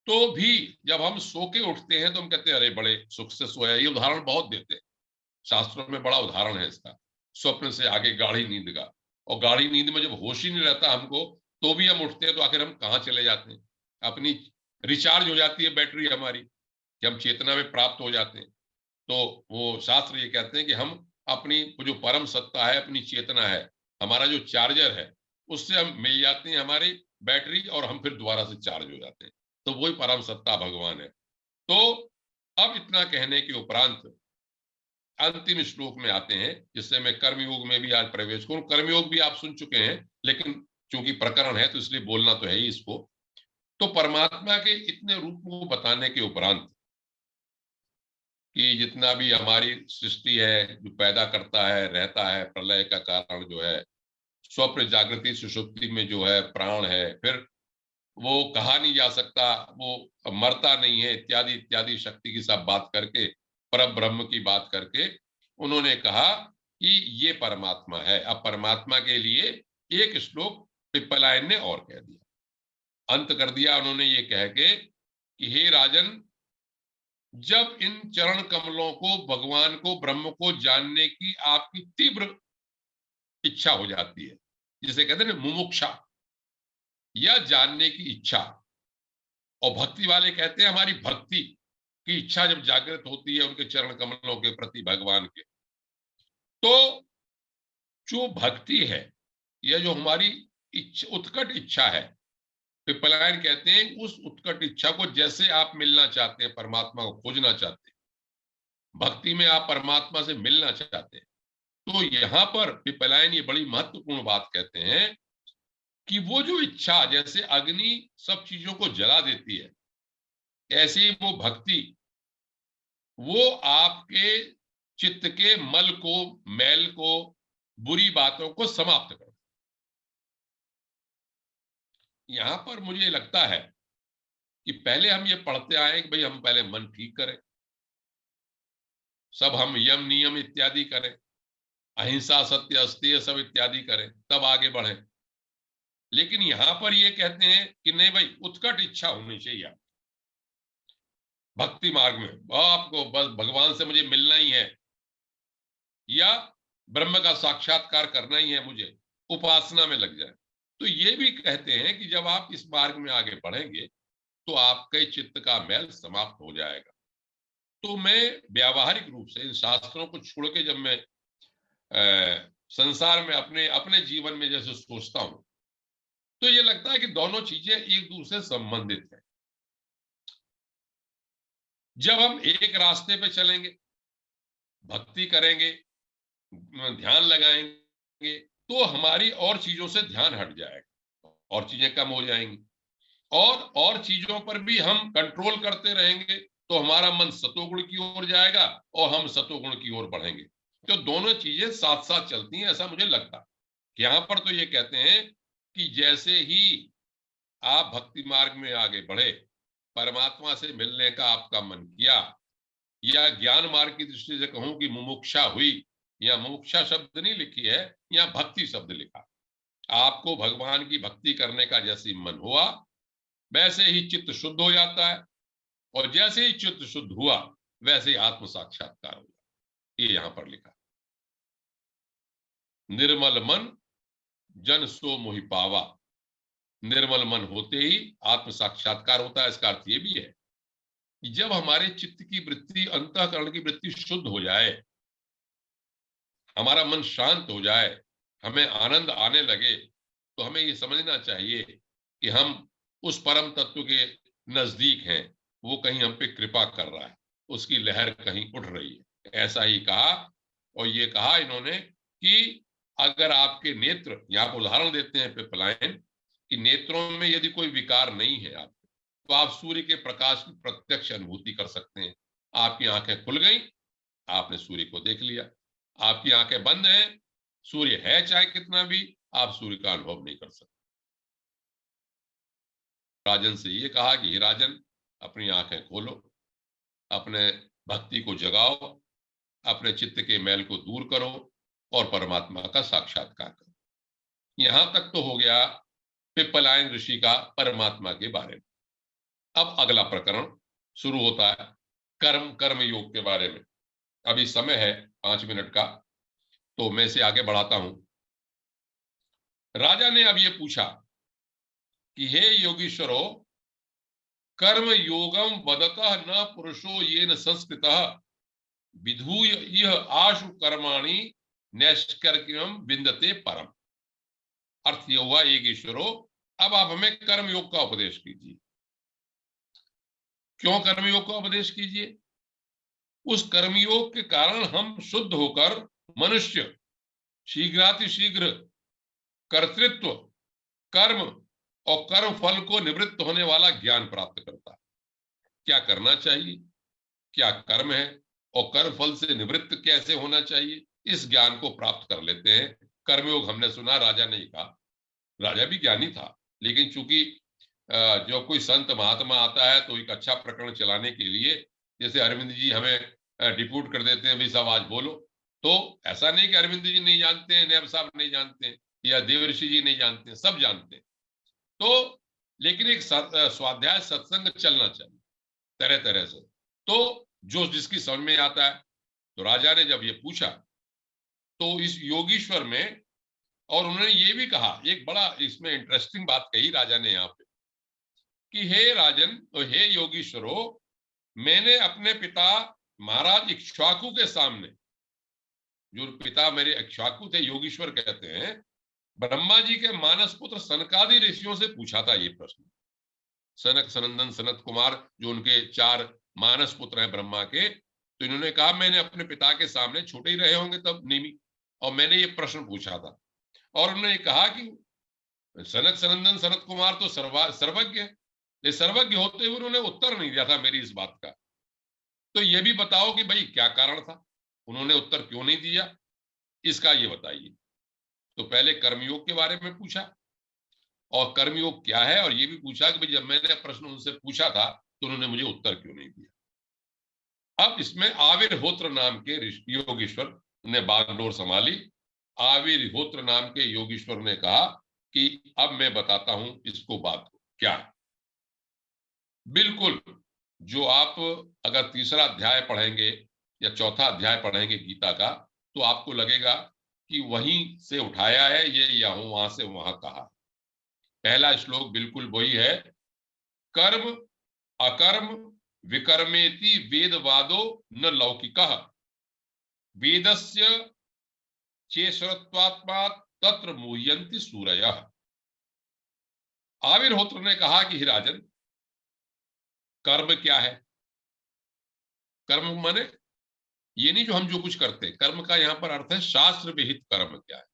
तो भी जब हम सो के उठते हैं तो हम कहते हैं अरे बड़े सुख से सोया। ये उदाहरण बहुत देते हैं, शास्त्रों में बड़ा उदाहरण है इसका, स्वप्न से आगे गाढ़ी नींद का। और गाढ़ी नींद में जब होश ही नहीं रहता हमको, तो भी हम उठते हैं, तो आखिर हम कहाँ चले जाते हैं। अपनी रिचार्ज हो जाती है बैटरी हमारी, कि हम चेतना में प्राप्त हो जाते हैं। तो वो शास्त्र ये कहते हैं कि हम अपनी जो परम सत्ता है, अपनी चेतना है, हमारा जो चार्जर है, उससे हम मिल जाते हैं हमारी बैटरी, और हम फिर दोबारा से चार्ज हो जाते हैं। तो वही परम सत्ता भगवान है। तो अब इतना कहने के उपरांत अंतिम श्लोक में आते हैं, जिससे मैं कर्मयोग में भी आज प्रवेश करूं। कर्मयोग भी आप सुन चुके हैं, लेकिन चूंकि प्रकरण है तो इसलिए बोलना तो है ही इसको। तो परमात्मा के इतने रूप को बताने के उपरांत, कि जितना भी हमारी सृष्टि है, जो पैदा करता है, रहता है, प्रलय का कारण जो है, स्वप्न जागृति सुषुप्ति में जो है प्राण है, फिर वो कहा नहीं जा सकता, वो मरता नहीं है, इत्यादि इत्यादि शक्ति की सब बात करके, पर ब्रह्म की बात करके उन्होंने कहा कि ये परमात्मा है। अब परमात्मा के लिए एक श्लोक पिप्पलायन ने और कह दिया, अंत कर दिया उन्होंने ये कह के कि हे राजन, जब इन चरण कमलों को, भगवान को, ब्रह्म को जानने की आपकी तीव्र इच्छा हो जाती है, जिसे कहते हैं मुमुक्षा, या जानने की इच्छा, और भक्ति वाले कहते हैं हमारी भक्ति की इच्छा जब जागृत होती है उनके चरण कमलों के प्रति, भगवान के, तो जो भक्ति है, यह जो हमारी उत्कट इच्छा है, पिप्पलायन कहते हैं उस उत्कट इच्छा को, जैसे आप मिलना चाहते हैं, परमात्मा को खोजना चाहते हैं, भक्ति में आप परमात्मा से मिलना चाहते हैं, तो यहाँ पर पिपलायन ये बड़ी महत्वपूर्ण बात कहते हैं कि वो जो इच्छा, जैसे अग्नि सब चीजों को जला देती है, ऐसे ही वो भक्ति, वो आपके चित्त के मल को, मैल को, बुरी बातों को समाप्त कर। यहां पर मुझे लगता है कि पहले हम ये पढ़ते आए कि भाई हम पहले मन ठीक करें, सब हम यम नियम इत्यादि करें, अहिंसा सत्य अस्तेय सब इत्यादि करें, तब आगे बढ़ें। लेकिन यहां पर ये कहते हैं कि नहीं भाई, उत्कट इच्छा होनी चाहिए भक्ति मार्ग में, आपको बस भगवान से मुझे मिलना ही है, या ब्रह्म का साक्षात्कार करना ही है, मुझे उपासना में लग जाए। तो ये भी कहते हैं कि जब आप इस मार्ग में आगे बढ़ेंगे तो आपके चित्त का मैल समाप्त हो जाएगा। तो मैं व्यावहारिक रूप से इन शास्त्रों को छोड़ के जब मैं संसार में अपने अपने जीवन में जैसे सोचता हूं, तो ये लगता है कि दोनों चीजें एक दूसरे से संबंधित हैं। जब हम एक रास्ते पे चलेंगे, भक्ति करेंगे, ध्यान लगाएंगे, तो हमारी और चीजों से ध्यान हट जाएगा और चीजें कम हो जाएंगी, और चीजों पर भी हम कंट्रोल करते रहेंगे तो हमारा मन सतोगुण की ओर जाएगा और हम सतोगुण की ओर बढ़ेंगे। तो दोनों चीजें साथ साथ चलती हैं, ऐसा मुझे लगता है। यहां पर तो ये कहते हैं कि जैसे ही आप भक्ति मार्ग में आगे बढ़े, परमात्मा से मिलने का आपका मन किया, या ज्ञान मार्ग की दृष्टि से कहूं कि मुमुक्षा हुई, या मुमुक्षा शब्द नहीं लिखी है, या भक्ति शब्द लिखा, आपको भगवान की भक्ति करने का जैसे मन हुआ, वैसे ही चित्त शुद्ध हो जाता है, और जैसे ही चित्त शुद्ध हुआ वैसे ही आत्म साक्षात्कार हुआ। ये यहां पर लिखा, निर्मल मन जन सो मोहि पावा। निर्मल मन होते ही आत्म साक्षात्कार होता है। इसका अर्थ ये भी है कि जब हमारे चित्त की वृत्ति, अंतःकरण की वृत्ति शुद्ध हो जाए, हमारा मन शांत हो जाए, हमें आनंद आने लगे, तो हमें ये समझना चाहिए कि हम उस परम तत्व के नजदीक हैं, वो कहीं हम पे कृपा कर रहा है, उसकी लहर कहीं उठ रही है। ऐसा ही कहा, और ये कहा इन्होंने कि अगर आपके नेत्र, यहाँ पर उदाहरण देते हैं पिपलायन, कि नेत्रों में यदि कोई विकार नहीं है आपके, तो आप सूर्य के प्रकाश की प्रत्यक्ष अनुभूति कर सकते हैं। आपकी आंखें खुल गई, आपने सूर्य को देख लिया। आपकी आंखें बंद हैं, सूर्य है चाहे कितना भी, आप सूर्य का अनुभव नहीं कर सकते। राजन से ये कहा कि हे राजन, अपनी आंखें खोलो, अपने भक्ति को जगाओ, अपने चित्त के मैल को दूर करो और परमात्मा का साक्षात्कार करो। यहां तक तो हो गया पिपलायन ऋषि का परमात्मा के बारे में। अब अगला प्रकरण शुरू होता है कर्म योग के बारे में। अभी समय है 5 मिनट का, तो मैं इसे आगे बढ़ाता हूं। राजा ने अब ये पूछा कि हे योगीश्वरो, कर्म योगम वदतः न पुरुषो येन संस्कृतः विधूय यह आशु कर्माणि नैष्कर्म्यम विन्दते परम। अर्थ यह हुआ, योगीश्वरो, अब आप हमें कर्मयोग का उपदेश कीजिए। क्यों कर्मयोग का उपदेश कीजिए? उस कर्मयोग के कारण हम शुद्ध होकर मनुष्य शीघ्रातिशीघ्र कर्तृत्व, कर्म और कर्म फल को निवृत्त होने वाला ज्ञान प्राप्त करता है। क्या करना चाहिए, क्या कर्म है, और कर्म फल से निवृत्त कैसे होना चाहिए, इस ज्ञान को प्राप्त कर लेते हैं। कर्मयोग हमने सुना, राजा ने कहा, राजा भी ज्ञानी था, लेकिन चूंकि जो कोई संत महात्मा आता है तो एक अच्छा प्रकरण चलाने के लिए, जैसे अरविंद जी हमें डिप्यूट कर देते हैं, भाई साहब आज बोलो, तो ऐसा नहीं कि अरविंद जी नहीं जानते हैं, नैब साहब नहीं जानते हैं, या देवऋषि जी नहीं जानते हैं, सब जानते हैं। तो लेकिन एक स्वाध्याय सत्संग चलना चाहिए तरह तरह से, तो जो जिसकी समझ में आता है। तो राजा ने जब ये पूछा तो इस योगीश्वर में, और उन्होंने ये भी कहा, एक बड़ा इसमें इंटरेस्टिंग बात कही राजा ने यहाँ पे, कि हे राजन, तो हे योगीश्वरो, मैंने अपने पिता महाराज इक्ष्वाकु के सामने, जो पिता मेरे इक्ष्वाकु थे, योगीश्वर कहते हैं, ब्रह्मा जी के मानस पुत्र सनकादि ऋषियों से पूछा था ये प्रश्न। सनक, सनंदन, सनत कुमार, जो उनके 4 मानस पुत्र हैं ब्रह्मा के, तो इन्होंने कहा मैंने अपने पिता के सामने, छोटे ही रहे होंगे तब नेमी, और मैंने ये प्रश्न पूछा था, और उन्होंने कहा कि सनक सनंदन सनत कुमार तो सर्वज्ञ है, ये सर्वज्ञ होते हुए उन्होंने उत्तर नहीं दिया था मेरी इस बात का। तो ये भी बताओ कि भाई क्या कारण था, उन्होंने उत्तर क्यों नहीं दिया, इसका ये बताइए। तो पहले कर्मयोग के बारे में पूछा, और कर्मयोग क्या है, और ये भी पूछा कि भाई जब मैंने प्रश्न उनसे पूछा था तो उन्होंने मुझे उत्तर क्यों नहीं दिया। अब इसमें आविर्होत्र नाम के योगीश्वर ने बागडोर संभाली। आविर्होत्र नाम के योगीश्वर ने कहा कि अब मैं बताता हूं इसको बात को क्या है। बिल्कुल, जो आप अगर तीसरा अध्याय पढ़ेंगे या चौथा अध्याय पढ़ेंगे गीता का, तो आपको लगेगा कि वहीं से उठाया है ये, या वहां से वहां कहा। पहला श्लोक बिल्कुल वही है, कर्म अकर्म विकर्मेति वेदवादो न लौकिकः वेदस्य चेशरत्वात्मा तत्र मुह्यन्ति सूरयः। आविर्होत्र ने कहा कि हे राजन, कर्म क्या है? कर्म माने ये नहीं जो हम जो कुछ करते हैं, कर्म का यहां पर अर्थ है शास्त्र विहित कर्म क्या है,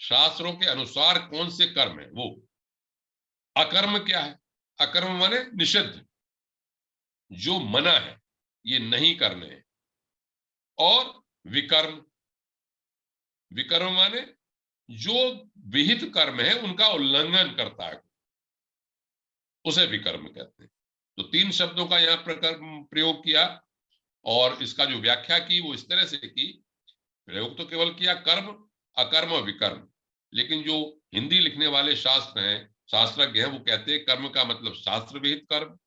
शास्त्रों के अनुसार कौन से कर्म है वो। अकर्म क्या है? अकर्म माने निषिद्ध, जो मना है, ये नहीं करने हैं। और विकर्म, विकर्म माने जो विहित कर्म है उनका उल्लंघन करता है, उसे विकर्म कहते हैं। तो तीन शब्दों का यहां प्रयोग किया, और इसका जो व्याख्या की वो इस तरह से की, प्रयोग तो केवल किया कर्म अकर्म विकर्म, लेकिन जो हिंदी लिखने वाले शास्त्र हैं, शास्त्रज्ञ हैं, वो कहते हैं कर्म का मतलब शास्त्र विहित कर्म,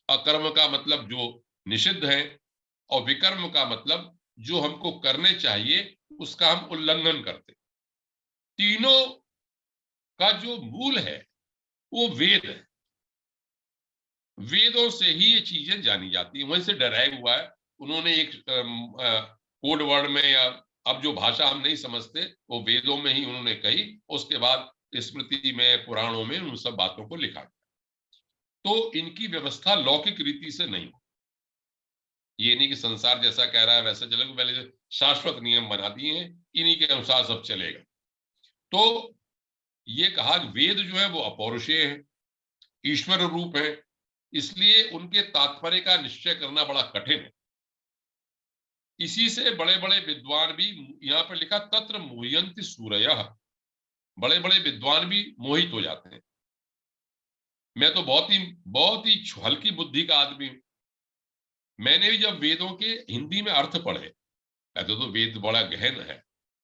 अकर्म का मतलब जो निषिद्ध है, और विकर्म का मतलब जो हमको करने चाहिए उसका हम उल्लंघन करते। तीनों का जो मूल है वो वेद है, वेदों से ही ये चीजें जानी जाती है, वहीं से डराया हुआ है। उन्होंने एक कोड वर्ड में, या अब जो भाषा हम नहीं समझते वो वेदों में ही उन्होंने कही, उसके बाद स्मृति में पुराणों में उन सब बातों को लिखा। तो इनकी व्यवस्था लौकिक रीति से नहीं हो, ये नहीं कि संसार जैसा कह रहा है वैसा चलेगा, पहले शाश्वत नियम बना दिए हैं, इन्हीं के अनुसार सब चलेगा। तो ये कहा वेद जो है वो अपौरुषेय है, ईश्वर रूप है, इसलिए उनके तात्पर्य का निश्चय करना बड़ा कठिन है। इसी से बड़े बड़े विद्वान भी, यहां पर लिखा तत्र मुह्यन्ति सूरयः, बड़े बड़े विद्वान भी मोहित हो जाते हैं। मैं तो बहुत ही हल्की बुद्धि का आदमी हूं, मैंने भी जब वेदों के हिंदी में अर्थ पढ़े, कहते तो वेद बड़ा गहन है,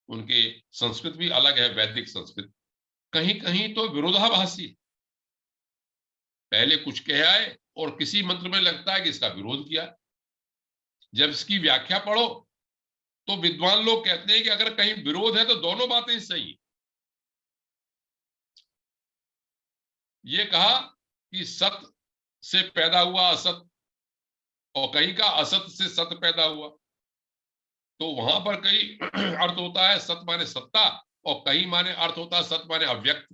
उनके संस्कृत भी अलग है, वैदिक संस्कृत, कहीं कहीं तो विरोधाभासी, पहले कुछ कह आए और किसी मंत्र में लगता है कि इसका विरोध किया। जब इसकी व्याख्या पढ़ो तो विद्वान लोग कहते हैं कि अगर कहीं विरोध है तो दोनों बातें सही। ये कहा कि सत से पैदा हुआ असत, और कहीं का असत से सत पैदा हुआ, तो वहां पर कई अर्थ होता है सत माने सत्ता, और कहीं माने अर्थ होता है सत माने अव्यक्त,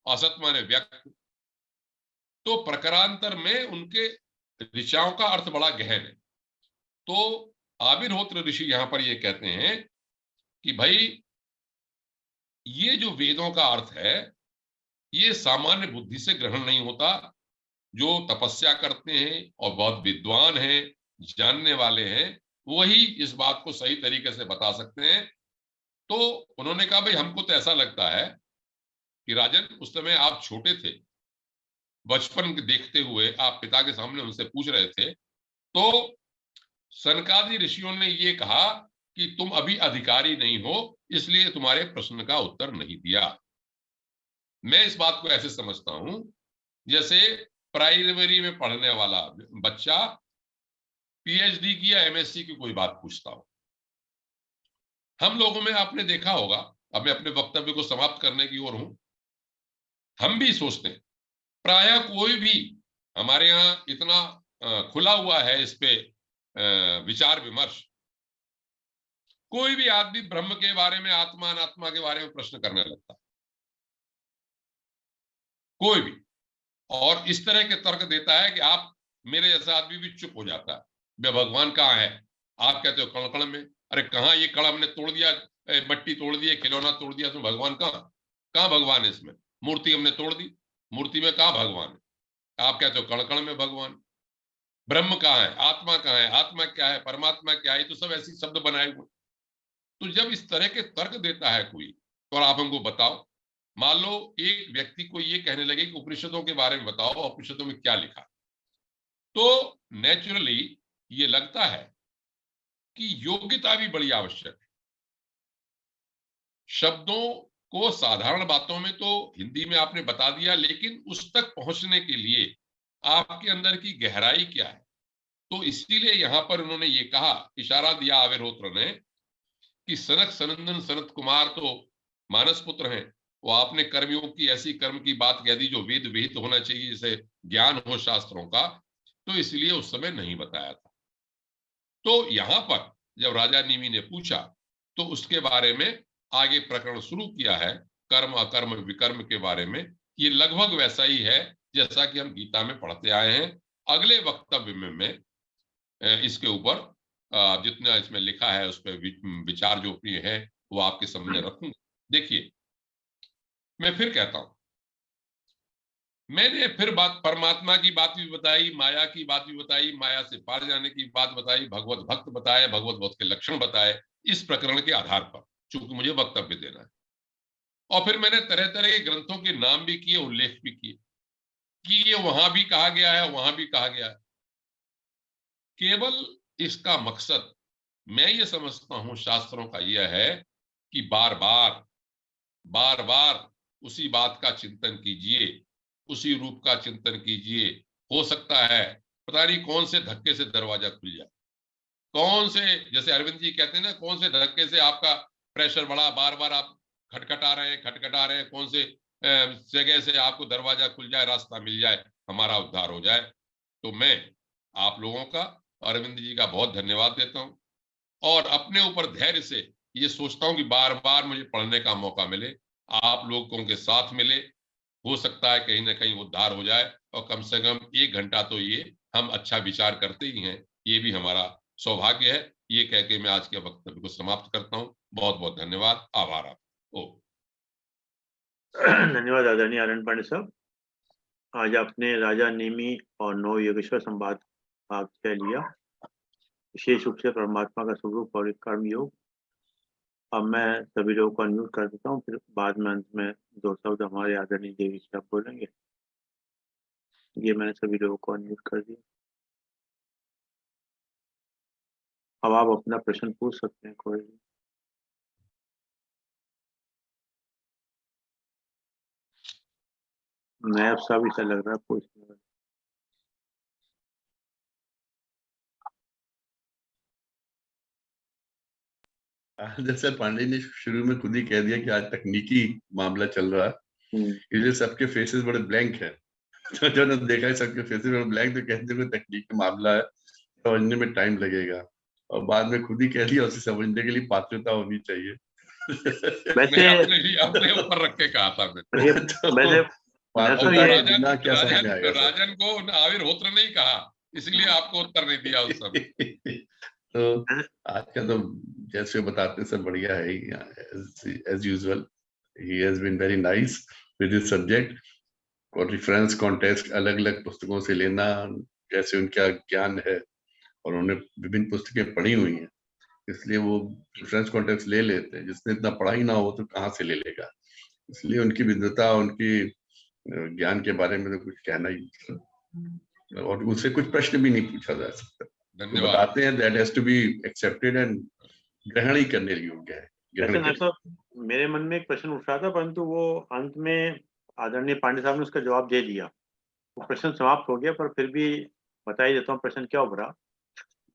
असत माने व्यक्त। तो प्रकारांतर में उनके ऋचाओं का अर्थ बड़ा गहन है। तो आविर्होत्र ऋषि यहां पर ये कहते हैं कि भाई ये जो वेदों का अर्थ है ये सामान्य बुद्धि से ग्रहण नहीं होता, जो तपस्या करते हैं और बहुत विद्वान हैं, जानने वाले हैं, वही इस बात को सही तरीके से बता सकते हैं। तो उन्होंने कहा भाई हमको तो ऐसा लगता है कि राजन उस समय आप छोटे थे, बचपन देखते हुए आप पिता के सामने उनसे पूछ रहे थे, तो सनकादि ऋषियों ने ये कहा कि तुम अभी अधिकारी नहीं हो, इसलिए तुम्हारे प्रश्न का उत्तर नहीं दिया। मैं इस बात को ऐसे समझता हूं जैसे प्राइमरी में पढ़ने वाला बच्चा पीएचडी की या एमएससी की कोई बात पूछता हो। हम लोगों में आपने देखा होगा, अब मैं अपने वक्तव्य को समाप्त करने की ओर हूं, हम भी सोचते हैं, प्रायः कोई भी हमारे यहाँ इतना खुला हुआ है इस पे विचार विमर्श, कोई भी आदमी ब्रह्म के बारे में, आत्मा अनात्मा के बारे में प्रश्न करने लगता है, कोई भी, और इस तरह के तर्क देता है कि आप मेरे जैसा आदमी भी चुप हो जाता है। वे भगवान कहाँ है? आप कहते हो कण कण में। अरे कहाँ, ये कण हमने तोड़ दिया, मट्टी तोड़ दी, खिलौना तोड़ दिया, तो भगवान कहाँ? कहाँ भगवान है इसमें? मूर्ति हमने तोड़ दी, मूर्ति में कहाँ भगवान है? आप कहते हो कण कण में भगवान। ब्रह्म कहाँ है? आत्मा कहाँ है? आत्मा क्या है? परमात्मा क्या है? तो सब ऐसे शब्द बनाए हुए। तो जब इस तरह के तर्क देता है कोई, तो आप हमको बताओ, मान लो एक व्यक्ति को ये कहने लगे कि उपनिषदों के बारे में बताओ, उपनिषदों में क्या लिखा, तो नेचुरली ये लगता है कि योग्यता भी बड़ी आवश्यक है। शब्दों को साधारण बातों में तो हिंदी में आपने बता दिया, लेकिन उस तक पहुंचने के लिए आपके अंदर की गहराई क्या है? तो इसीलिए यहां पर उन्होंने ये कहा, इशारा दिया आविर्होत्र ने, कि सनक सनंदन सनत कुमार तो मानस पुत्र हैं। वो आपने कर्मयोग की ऐसी कर्म की बात कह दी जो वेद विहित होना चाहिए, जिसे ज्ञान हो शास्त्रों का, तो इसलिए उस समय नहीं बताया था। तो यहां पर जब राजा निमि ने पूछा, तो उसके बारे में आगे प्रकरण शुरू किया है, कर्म अकर्म विकर्म के बारे में। ये लगभग वैसा ही है जैसा कि हम गीता में पढ़ते आए हैं। अगले वक्तव्य में मैं इसके ऊपर जितना इसमें लिखा है उस पर विचार जो भी है वो आपके सामने रखूंगा। देखिए, मैं फिर कहता हूं, मैंने फिर बात परमात्मा की बात भी बताई, माया की बात भी बताई, माया से पार जाने की बात बताई, भगवत भक्त बताए, भगवत भक्त के लक्षण बताए, इस प्रकरण के आधार पर, चूंकि मुझे वक्तव्य देना है। और फिर मैंने तरह तरह के ग्रंथों के नाम भी किए, उल्लेख भी किए कि ये वहां भी कहा गया है, वहां भी कहा गया है। केवल इसका मकसद, मैं ये समझता हूं शास्त्रों का यह है कि बार बार उसी बात का चिंतन कीजिए, उसी रूप का चिंतन कीजिए। हो सकता है पता नहीं कौन से धक्के से दरवाजा खुल जाए, कौन से, जैसे अरविंद जी कहते हैं ना, कौन से धक्के से आपका प्रेशर बढ़ा, बार बार आप खटखटा रहे हैं, कौन से जगह से आपको दरवाजा खुल जाए, रास्ता मिल जाए, हमारा उद्धार हो जाए। तो मैं आप लोगों का, अरविंद जी का बहुत धन्यवाद देता हूं, और अपने ऊपर धैर्य से ये सोचता हूं कि बार बार मुझे पढ़ने का मौका मिले, आप लोगों के साथ मिले। हो सकता है कहीं ना कहीं उद्धार हो जाए, और कम से कम 1 घंटा तो ये हम अच्छा विचार करते ही हैं, ये भी हमारा सौभाग्य है। ये कह के मैं आज के वक्तव्य को समाप्त करता हूँ। बहुत बहुत धन्यवाद, आभार आपको। धन्यवाद आदरणीय आनंद पांडे साहब। आज आपने राजा नेमी और नौ योगेश्वर संवाद भाग 6 लिया, विशेष रूप से परमात्मा का स्वरूप और कर्म योग। अब मैं सभी लोगों को अनम्यूट कर देता हूँ, फिर बाद में अंत में 2 शब्द हमारे आदरणीय देवी साहब बोलेंगे। ये मैंने सभी लोगों को अनम्यूट कर दिया। अब आप अपना प्रश्न पूछ सकते हैं कोई भी। मैं सब ऐसा लग रहा है पूछने। जैसे पांडे ने शुरू में खुद ही कह दिया कि आज तकनीकी मामला चल रहा है, इसलिए सबके फेसेस बड़े ब्लैंक है। तो जब ने देखा है सबके फेसेस बड़े ब्लैंक, तो कहते हैं तकनीकी मामला है, समझने में टाइम लगेगा। और बाद में खुद ही कह दिया उसे समझने के लिए पात्रता होनी चाहिए। वैसे अपने ऊपर रख के कहा था मैं। वैसे वैसे पात्रता के राजन बिना क्या समझ में आएगा सर? राजन को राविरहोत्र नहीं कहा, इसलिए आपको उत्तर नहीं दिया उस समय। तो आज का तो जैसे बताते सर बढ़िया है, एज यूजुअल ही has been very nice with this subject. और रेफरेंस कॉन्टेक्स्ट अलग अलग पुस्तकों से लेना, जैसे उनका ज्ञान है और उन्होंने विभिन्न पुस्तकें पढ़ी हुई हैं, इसलिए वो रेफरेंस कॉन्टेक्स्ट ले लेते हैं। जिसने इतना पढ़ा ही ना हो तो कहाँ से ले लेगा? इसलिए उनकी विद्वता, उनकी ज्ञान के बारे में तो कुछ कहना ही, और उससे कुछ प्रश्न भी नहीं पूछा जा सकता। तो बताते हैं that has to be accepted and ग्रहण ही करने योग्य है। मेरे मन में एक प्रश्न उठ रहा था, परंतु वो अंत में आदरणीय पांडे साहब ने उसका जवाब दे दिया, वो प्रश्न समाप्त हो गया। पर फिर भी बता ही देता हूँ प्रश्न क्या उभरा।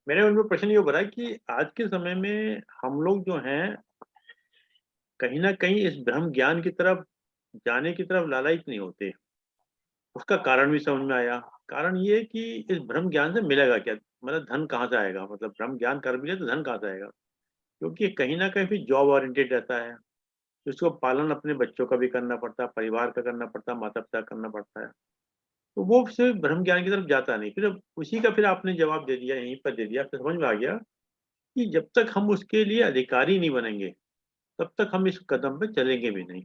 मेरे मन में प्रश्न ये उभरा कि आज के समय में हम लोग जो हैं, कहीं ना कहीं इस ब्रह्म ज्ञान की तरफ जाने की तरफ लालायित नहीं होते। उसका कारण भी समझ में आया। कारण ये है कि इस ब्रह्म ज्ञान से मिलेगा क्या, मतलब धन कहाँ से आएगा, मतलब ब्रह्म ज्ञान कर भी ले तो धन कहाँ से आएगा, क्योंकि कहीं ना कहीं फिर जॉब ओरिएंटेड रहता है। उसको पालन अपने बच्चों का भी करना पड़ता है, परिवार का करना पड़ता है, माता पिता करना पड़ता है। तो वो सिर्फ ब्रह्म ज्ञान की तरफ जाता नहीं। फिर उसी का फिर आपने जवाब दे दिया, यहीं पर दे दिया, फिर समझ में आ गया कि जब तक हम उसके लिए अधिकारी नहीं बनेंगे तब तक हम इस कदम पे चलेंगे भी नहीं।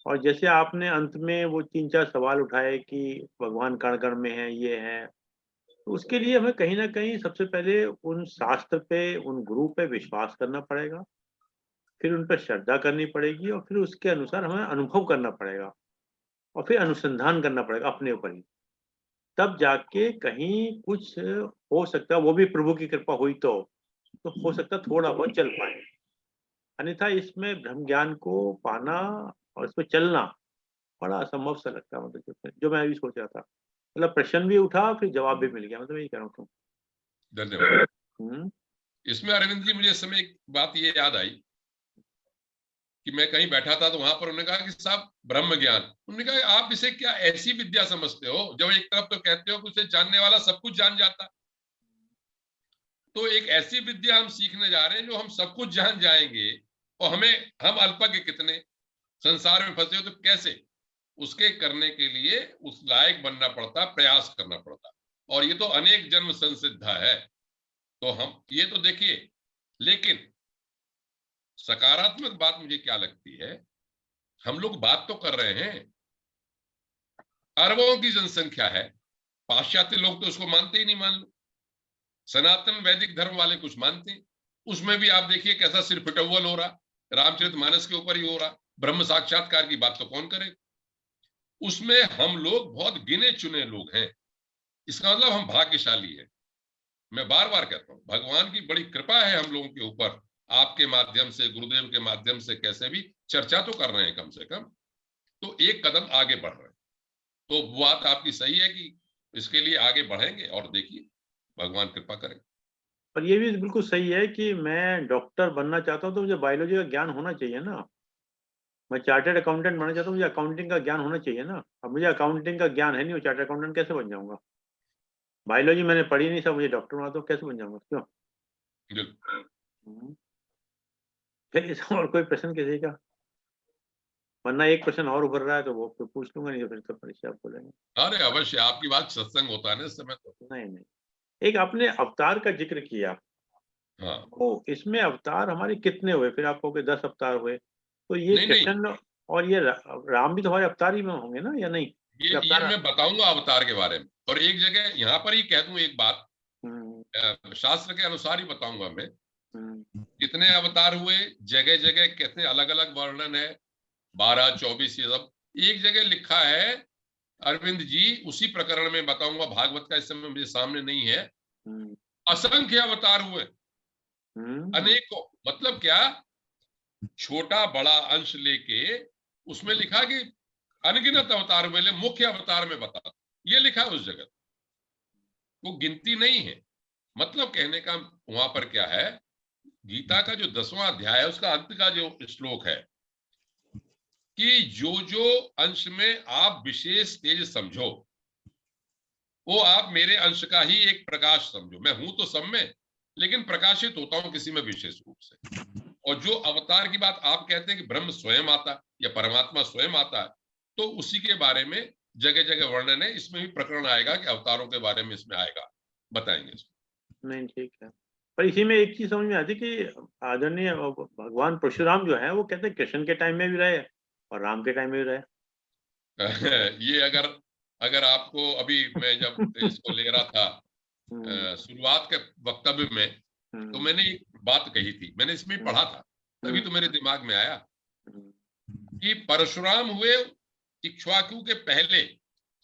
और जैसे आपने अंत में वो 3-4 सवाल उठाए कि भगवान कण-कण में है, ये है, तो उसके लिए हमें कहीं न कहीं सबसे पहले उन शास्त्र पे, उन गुरु पे विश्वास करना पड़ेगा, फिर उन पे श्रद्धा करनी पड़ेगी और फिर उसके अनुसार हमें अनुभव करना पड़ेगा और फिर अनुसंधान करना पड़ेगा अपने ऊपर ही। तब जाके कहीं कुछ हो सकता है, वो भी प्रभु की कृपा हुई तो हो सकता है थोड़ा बहुत चल पाए। अन्यथा इसमें ब्रह्म ज्ञान को पाना और इसमें चलना बड़ा असंभव सा लगता है, मतलब जो मैं अभी सोच रहा था। मतलब प्रश्न भी उठा, फिर जवाब भी मिल गया, मतलब यही कह रहा हूँ। धन्यवाद। हुँ, इसमें अरविंद जी मुझे इस समय एक बात ये याद आई कि मैं कहीं बैठा था तो वहां पर उन्होंने कहा कि साहब ब्रह्म ज्ञान, उन्होंने कहा आप इसे क्या ऐसी विद्या समझते हो जब एक तरफ तो कहते हो कि उसे जानने वाला सब कुछ जान जाता है, तो एक ऐसी विद्या हम सीखने जा रहे हैं जो हम सब कुछ जान जाएंगे और हम अल्पज्ञ कितने संसार में फंसे हो, तो कैसे उसके करने के लिए उस लायक बनना पड़ता, प्रयास करना पड़ता, और ये तो अनेक जन्म संसिद्धा है। तो हम ये तो देखिए, लेकिन सकारात्मक बात मुझे क्या लगती है, हम लोग बात तो कर रहे हैं, अरबों की जनसंख्या है, पाश्चात्य लोग तो उसको मानते ही नहीं, मान लो सनातन वैदिक धर्म वाले कुछ मानते हैं, उसमें भी आप देखिए कैसा सिर फिटौवल हो रहा, रामचरितमानस के ऊपर ही हो रहा, ब्रह्म साक्षात्कार की बात तो कौन करे, उसमें हम लोग बहुत गिने चुने लोग हैं। इसका मतलब हम भाग्यशाली हैं। मैं बार बार कहता हूं भगवान की बड़ी कृपा है हम लोगों के ऊपर, आपके माध्यम से, गुरुदेव के माध्यम से, कैसे भी चर्चा तो कर रहे हैं कम से कम, तो एक कदम आगे बढ़ रहे हैं। तो बात आपकी सही है कि इसके लिए आगे बढ़ेंगे और देखिए भगवान कृपा करें। और ये भी बिल्कुल सही है कि मैं डॉक्टर बनना चाहता हूँ तो मुझे बायोलॉजी का ज्ञान होना चाहिए ना। मैं चार्टर्ड अकाउंटेंट बनना चाहता हूँ, मुझे अकाउंटिंग का ज्ञान होना चाहिए ना। अब मुझे अकाउंटिंग का ज्ञान है नहीं, वो चार्टर्ड अकाउंटेंट कैसे बन जाऊँगा? बायोलॉजी मैंने पढ़ी नहीं, सब मुझे डॉक्टर बना तो कैसे बन जाऊँगा? क्यों? बिल्कुल। हुँ, फिर इसमें और कोई प्रश्न किसी का? वरना एक प्रश्न और उभर रहा है तो वो फिर पूछ लूँगा, नहीं तो फिर तो परीक्षा आप बोलेंगे। अरे अवश्य, आपकी बात सत्संग होता है ना इस समय तो। नहीं, नहीं। एक आपने अवतार का ज़िक्र किया, हाँ, तो इसमें अवतार हमारे कितने हुए? फिर आप कहोगे 10 अवतार हुए। तो ये नहीं नहीं, कृष्ण और ये राम भी तो हमारे अवतार ही में होंगे ना, या नहीं? ये अवतार। मैं बताऊंगा अवतार के बारे में, और एक जगह यहाँ पर ही कह दूं एक बात, हुँ, शास्त्र के अनुसार ही बताऊंगा मैं, हुँ, कितने अवतार हुए, जगह जगह कितने अलग अलग वर्णन है, 12, 24, ये सब एक जगह लिखा है अरविंद जी, उसी प्रकरण में बताऊंगा, भागवत का इस समय मुझे सामने नहीं है, हुँ, असंख्य अवतार हुए, हुँ, अनेकों, मतलब क्या, छोटा बड़ा अंश लेके उसमें लिखा कि अनगिनत अवतार हुए, मुख्य अवतार में बता, ये लिखा उस जगह, वो गिनती नहीं है। मतलब कहने का वहां पर क्या है, गीता का जो 10वां अध्याय है उसका अंत का जो श्लोक है कि जो जो अंश में आप विशेष तेज समझो, वो आप मेरे अंश का ही एक प्रकाश समझो। मैं हूं तो सब में, लेकिन प्रकाशित होता हूं किसी में विशेष रूप से। और जो अवतार की बात आप कहते हैं कि ब्रह्म स्वयं आता या परमात्मा स्वयं आता है, तो उसी के बारे में जगह जगह वर्णन है, इसमें भी प्रकरण आएगा कि अवतारों के बारे में इसमें आएगा, बताएंगे इसमें। नहीं, ठीक है। पर इसी में एक चीज़ समझ में आती है कि आदरणीय भगवान परशुराम जो हैं, वो कहते हैं कृष्ण के टाइम में भी रहे और राम के टाइम में भी रहे। ये अगर अगर आपको अभी मैं जब इसको ले रहा था हुँ, शुरुआत के वक्तव्य में, तो हुँ, मैंने एक बात कही थी, मैंने इसमें हुँ, पढ़ा था, तभी हुँ, तो मेरे दिमाग में आया हुँ, कि परशुराम हुए इक्ष्वाकु के पहले,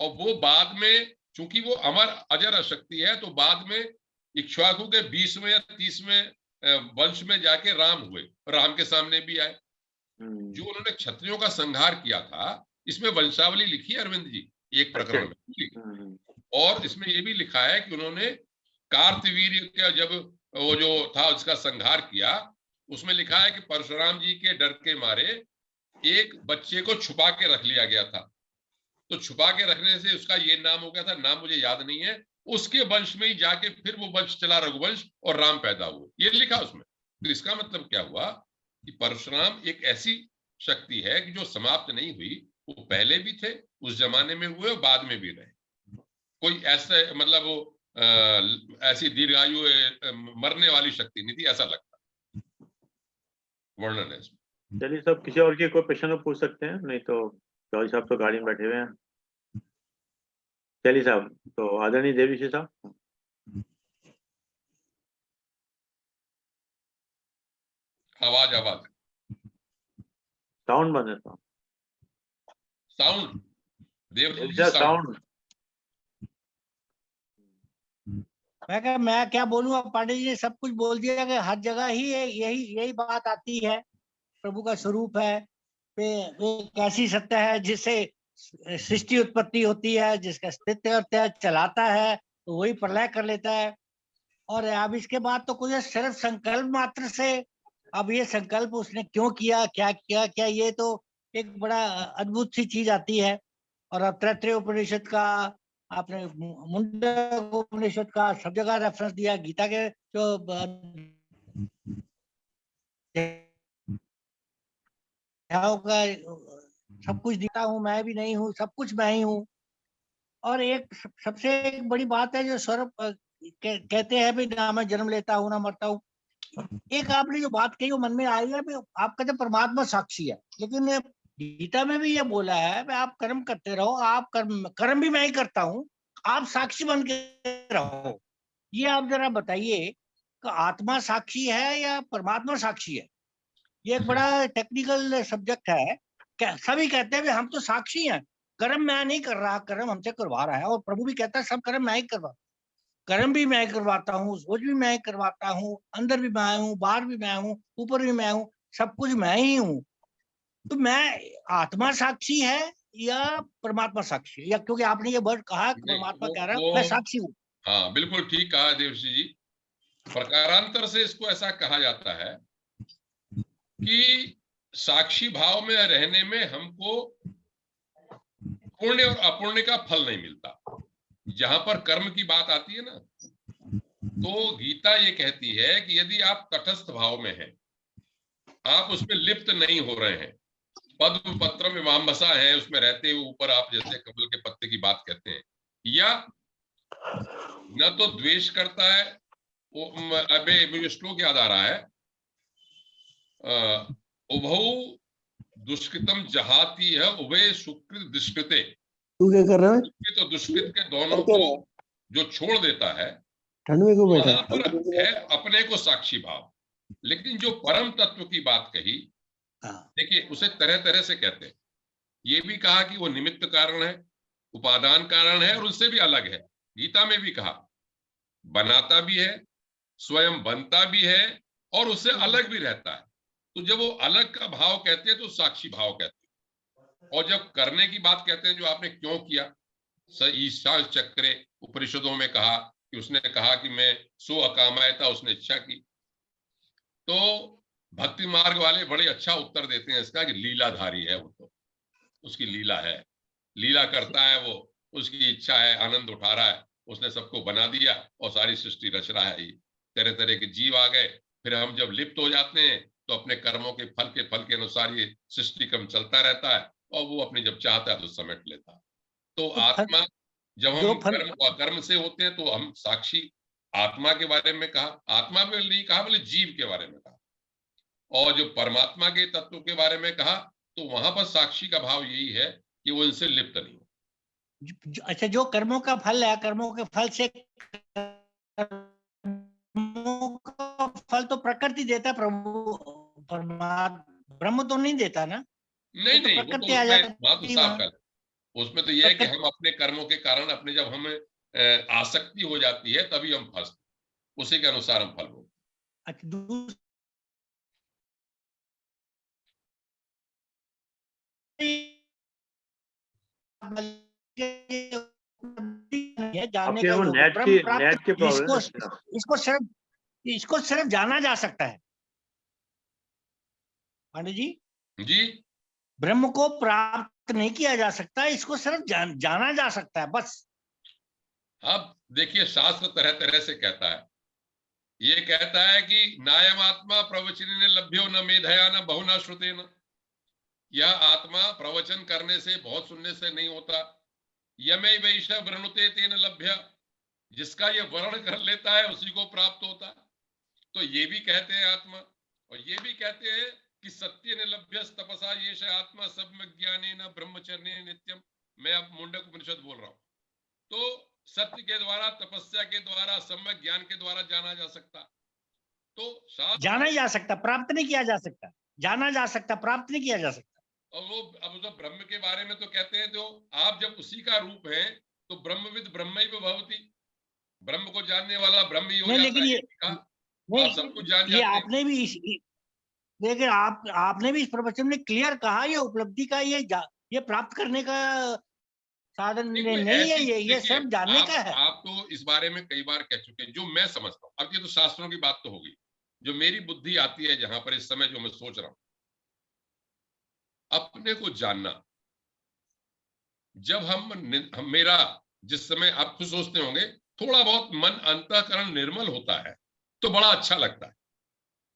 और वो बाद में, चूंकि वो अमर अजर शक्ति है, तो बाद में इक्ष्वाकु के 20वें या 30वें वंश में जाके राम हुए, राम के सामने भी आए। हुँ। जो उन्होंने क्षत्रियों का संहार किया था, इसमें वंशावली लिखी है अरविंद जी, एक अच्छा। प्रकरण में, हुँ, हुँ, और इसमें यह भी लिखा है कि उन्होंने कार्तवीर्य का जब वो जो था उसका संहार किया, उसमें लिखा है कि परशुराम जी के डर के मारे एक बच्चे को छुपा के रख लिया गया था, तो छुपा के रखने से उसका ये नाम हो गया था, नाम मुझे याद नहीं है, उसके वंश में ही जाके फिर वो वंश चला, रघुवंश, और राम पैदा हुए, ये लिखा उसमें। तो इसका मतलब क्या हुआ कि परशुराम एक ऐसी शक्ति है कि जो समाप्त नहीं हुई, वो पहले भी थे, उस जमाने में हुए और बाद में भी रहे। कोई ऐसे मतलब वो ऐसी दीर्घायु मरने वाली शक्ति नहीं थी, ऐसा लगता वर्णन है इसमें। चलिए सब, किसी और की कोई क्वेश्चन पूछ सकते हैं, नहीं तो चौधरी साहब तो गाड़ी में बैठे हुए हैं। चलिए साहब, तो आदरणीय देवी साहब। आवाज साउंड बंद है साहब। साउंड देव साउंड। मैं क्या बोलूं, अब पांडे जी ने सब कुछ बोल दिया कि हर जगह ही यही बात आती है। प्रभु का स्वरूप है, वे कैसी सत्य है जिससे सृष्टि उत्पत्ति होती है, जिसका अस्तित्व करता है, चलाता है, तो वही प्रलय कर लेता है। और अब इसके बाद तो कुछ सिर्फ संकल्प मात्र से, अब ये संकल्प उसने क्यों किया, क्या किया, क्या ये तो एक बड़ा अद्भुत सी चीज आती है। और अब तैत्तिरीय उपनिषद का, आपने मुंडक उपनिषद का सब जगह रेफरेंस दिया, गीता के जो का सब कुछ दिखता हूँ, मैं भी नहीं हूँ, सब कुछ मैं ही हूँ। और एक सबसे एक बड़ी बात है जो स्वरूप कहते हैं भी, ना मैं जन्म लेता हूँ ना मरता हूँ। एक आपने जो बात कही वो मन में आई है, आप कहते परमात्मा साक्षी है, लेकिन गीता में भी ये बोला है कि आप कर्म करते रहो, आप कर्म भी मैं ही करता हूँ, आप साक्षी बन के रहो। ये आप जरा बताइए कि आत्मा साक्षी है या परमात्मा साक्षी है? ये एक बड़ा टेक्निकल सब्जेक्ट है। सभी कहते हैं हम तो साक्षी हैं, कर्म मैं नहीं कर रहा, कर्म हमसे करवा रहा है। और प्रभु भी कहता है सब कर्म मैं ही करवा, कर्म भी मैं करवाता हूँ, सोच भी मैं करवाता हूँ, अंदर भी मैं हूँ, बाहर भी मैं हूँ, ऊपर भी मैं हूँ, सब कुछ मैं ही हूँ। तो मैं आत्मा साक्षी है या परमात्मा साक्षी है? या क्योंकि आपने ये वर्ड कहा, परमात्मा कह रहा है मैं साक्षी हूँ। हाँ बिल्कुल ठीक कहा देवश्री जी। प्रकारांतर से इसको ऐसा कहा जाता है कि साक्षी भाव में रहने में हमको पुण्य और अपुण्य का फल नहीं मिलता। जहां पर कर्म की बात आती है ना, तो गीता ये कहती है कि यदि आप तटस्थ भाव में हैं, आप उसमें लिप्त नहीं हो रहे हैं, पद्म पत्रम इमाम्बसा है, उसमें रहते हुए ऊपर आप जैसे कमल के पत्ते की बात कहते हैं, या न तो द्वेष करता है, अबे मुझे श्लोक याद आ रहा है, उभौ दुष्कृतम जहाती है उभय सुकृत दुष्कृते। तू क्या कर रहा है? सुकृत और दुष्कृत के दोनों को जो छोड़ देता है, ठंड में क्यों बैठा वहां पर है अपने को साक्षी भाव। लेकिन जो परम तत्व की बात कही, देखिए उसे तरह तरह से कहते हैं। ये भी कहा कि वो निमित्त कारण है, उपादान कारण है, और उससे भी अलग है। गीता में भी कहा बनाता भी है, स्वयं बनता भी है, और उससे अलग भी रहता है। तो जब वो अलग का भाव कहते हैं तो साक्षी भाव कहते हैं। और जब करने की बात कहते हैं, जो आपने क्यों किया, ईशा चक्रे उपनिषदों में कहा कि उसने कहा कि मैं सो अकामायता, उसने इच्छा की। तो भक्ति मार्ग वाले बड़े अच्छा उत्तर देते हैं इसका कि लीलाधारी है वो, तो उसकी लीला है, लीला करता है वो, उसकी इच्छा है, आनंद उठा रहा है, उसने सबको बना दिया और सारी सृष्टि रच रहा है। तरह तरह के जीव आ गए, फिर हम जब लिप्त हो जाते हैं तो अपने कर्मों के फल के अनुसार ये सृष्टि क्रम चलता रहता है, और वो अपनी जब चाहता है तो समेट लेता है। तो आत्मा, जब हम कर्म अकर्म से होते हैं तो हम साक्षी आत्मा के बारे में कहा, आत्मा में नहीं कहा, बोले जीव के बारे में कहा। और जो परमात्मा के तत्व के बारे में कहा, तो वहां पर साक्षी का भाव यही है कि वो इनसे लिप्त नहीं हो। अच्छा, जो कर्मों का फल है, कर्मों के फल से फल तो प्रकृति देता है, प्रभु परमात्मा ब्रह्म तो नहीं देता ना? नहीं तो नहीं, वो प्रकृति तो आ उसमें जाती बात तो साफ कर, उसमें तो यह है कि हम अपने कर्मों के कारण, अपने जब हमें आसक्ति हो जाती है तभी हम फंसते, उसी के अनुसार हम फल भोगते। जानने का इसको सिर्फ जाना जा सकता है पांडे जी। जी, ब्रह्म को प्राप्त नहीं किया जा सकता, इसको सिर्फ जाना जा सकता है बस। अब देखिए शास्त्र तरह तरह से कहता है, ये कहता है कि नायम आत्मा प्रवचन ने लभ्यो न मेधया न बहुना श्रुते न, यह आत्मा प्रवचन करने से, बहुत सुनने से नहीं होता। यमे वैश वृणुते तेन लभ्य, जिसका ये वर्ण कर लेता है उसी को प्राप्त होता है। तो ये भी कहते हैं आत्मा, और ये भी कहते हैं कि सत्य ने लभ्य तपसा ये आत्मा सम्यक ज्ञानेन ब्रह्मचर्य नित्यम। मैं अब मुंडक उपनिषद बोल रहा हूं। तो सत्य के द्वारा, तपस्या के द्वारा, सम्यक ज्ञान के द्वारा जाना जा सकता। तो जाना ही जा सकता, प्राप्त नहीं किया जा सकता। जाना जा सकता, प्राप्त नहीं किया जा सकता। और वो अब तो ब्रह्म के बारे में तो कहते हैं, जो आप जब उसी का रूप है तो ब्रह्मविद ब्रह्मैव भवति, ब्रह्म को जानने वाला ब्रह्म ही हो नहीं, जाता लेकिन है। ये आप सब कुछ जान ये जाते हैं। आपने भी लेकिन आपने भी इस प्रवचन में क्लियर कहा, ये उपलब्धि का, ये प्राप्त करने का साधन नहीं है, ये सब जानने का है। आप तो इस बारे में कई बार कह चुके हैं, जो मैं समझता हूँ। अब ये तो शास्त्रों की बात तो होगी, जो मेरी बुद्धि आती है जहां पर इस समय जो मैं सोच रहा हूं, अपने को जानना। जब हम मेरा जिस समय आप खुद सोचते होंगे, थोड़ा बहुत मन अंतःकरण निर्मल होता है तो बड़ा अच्छा लगता है।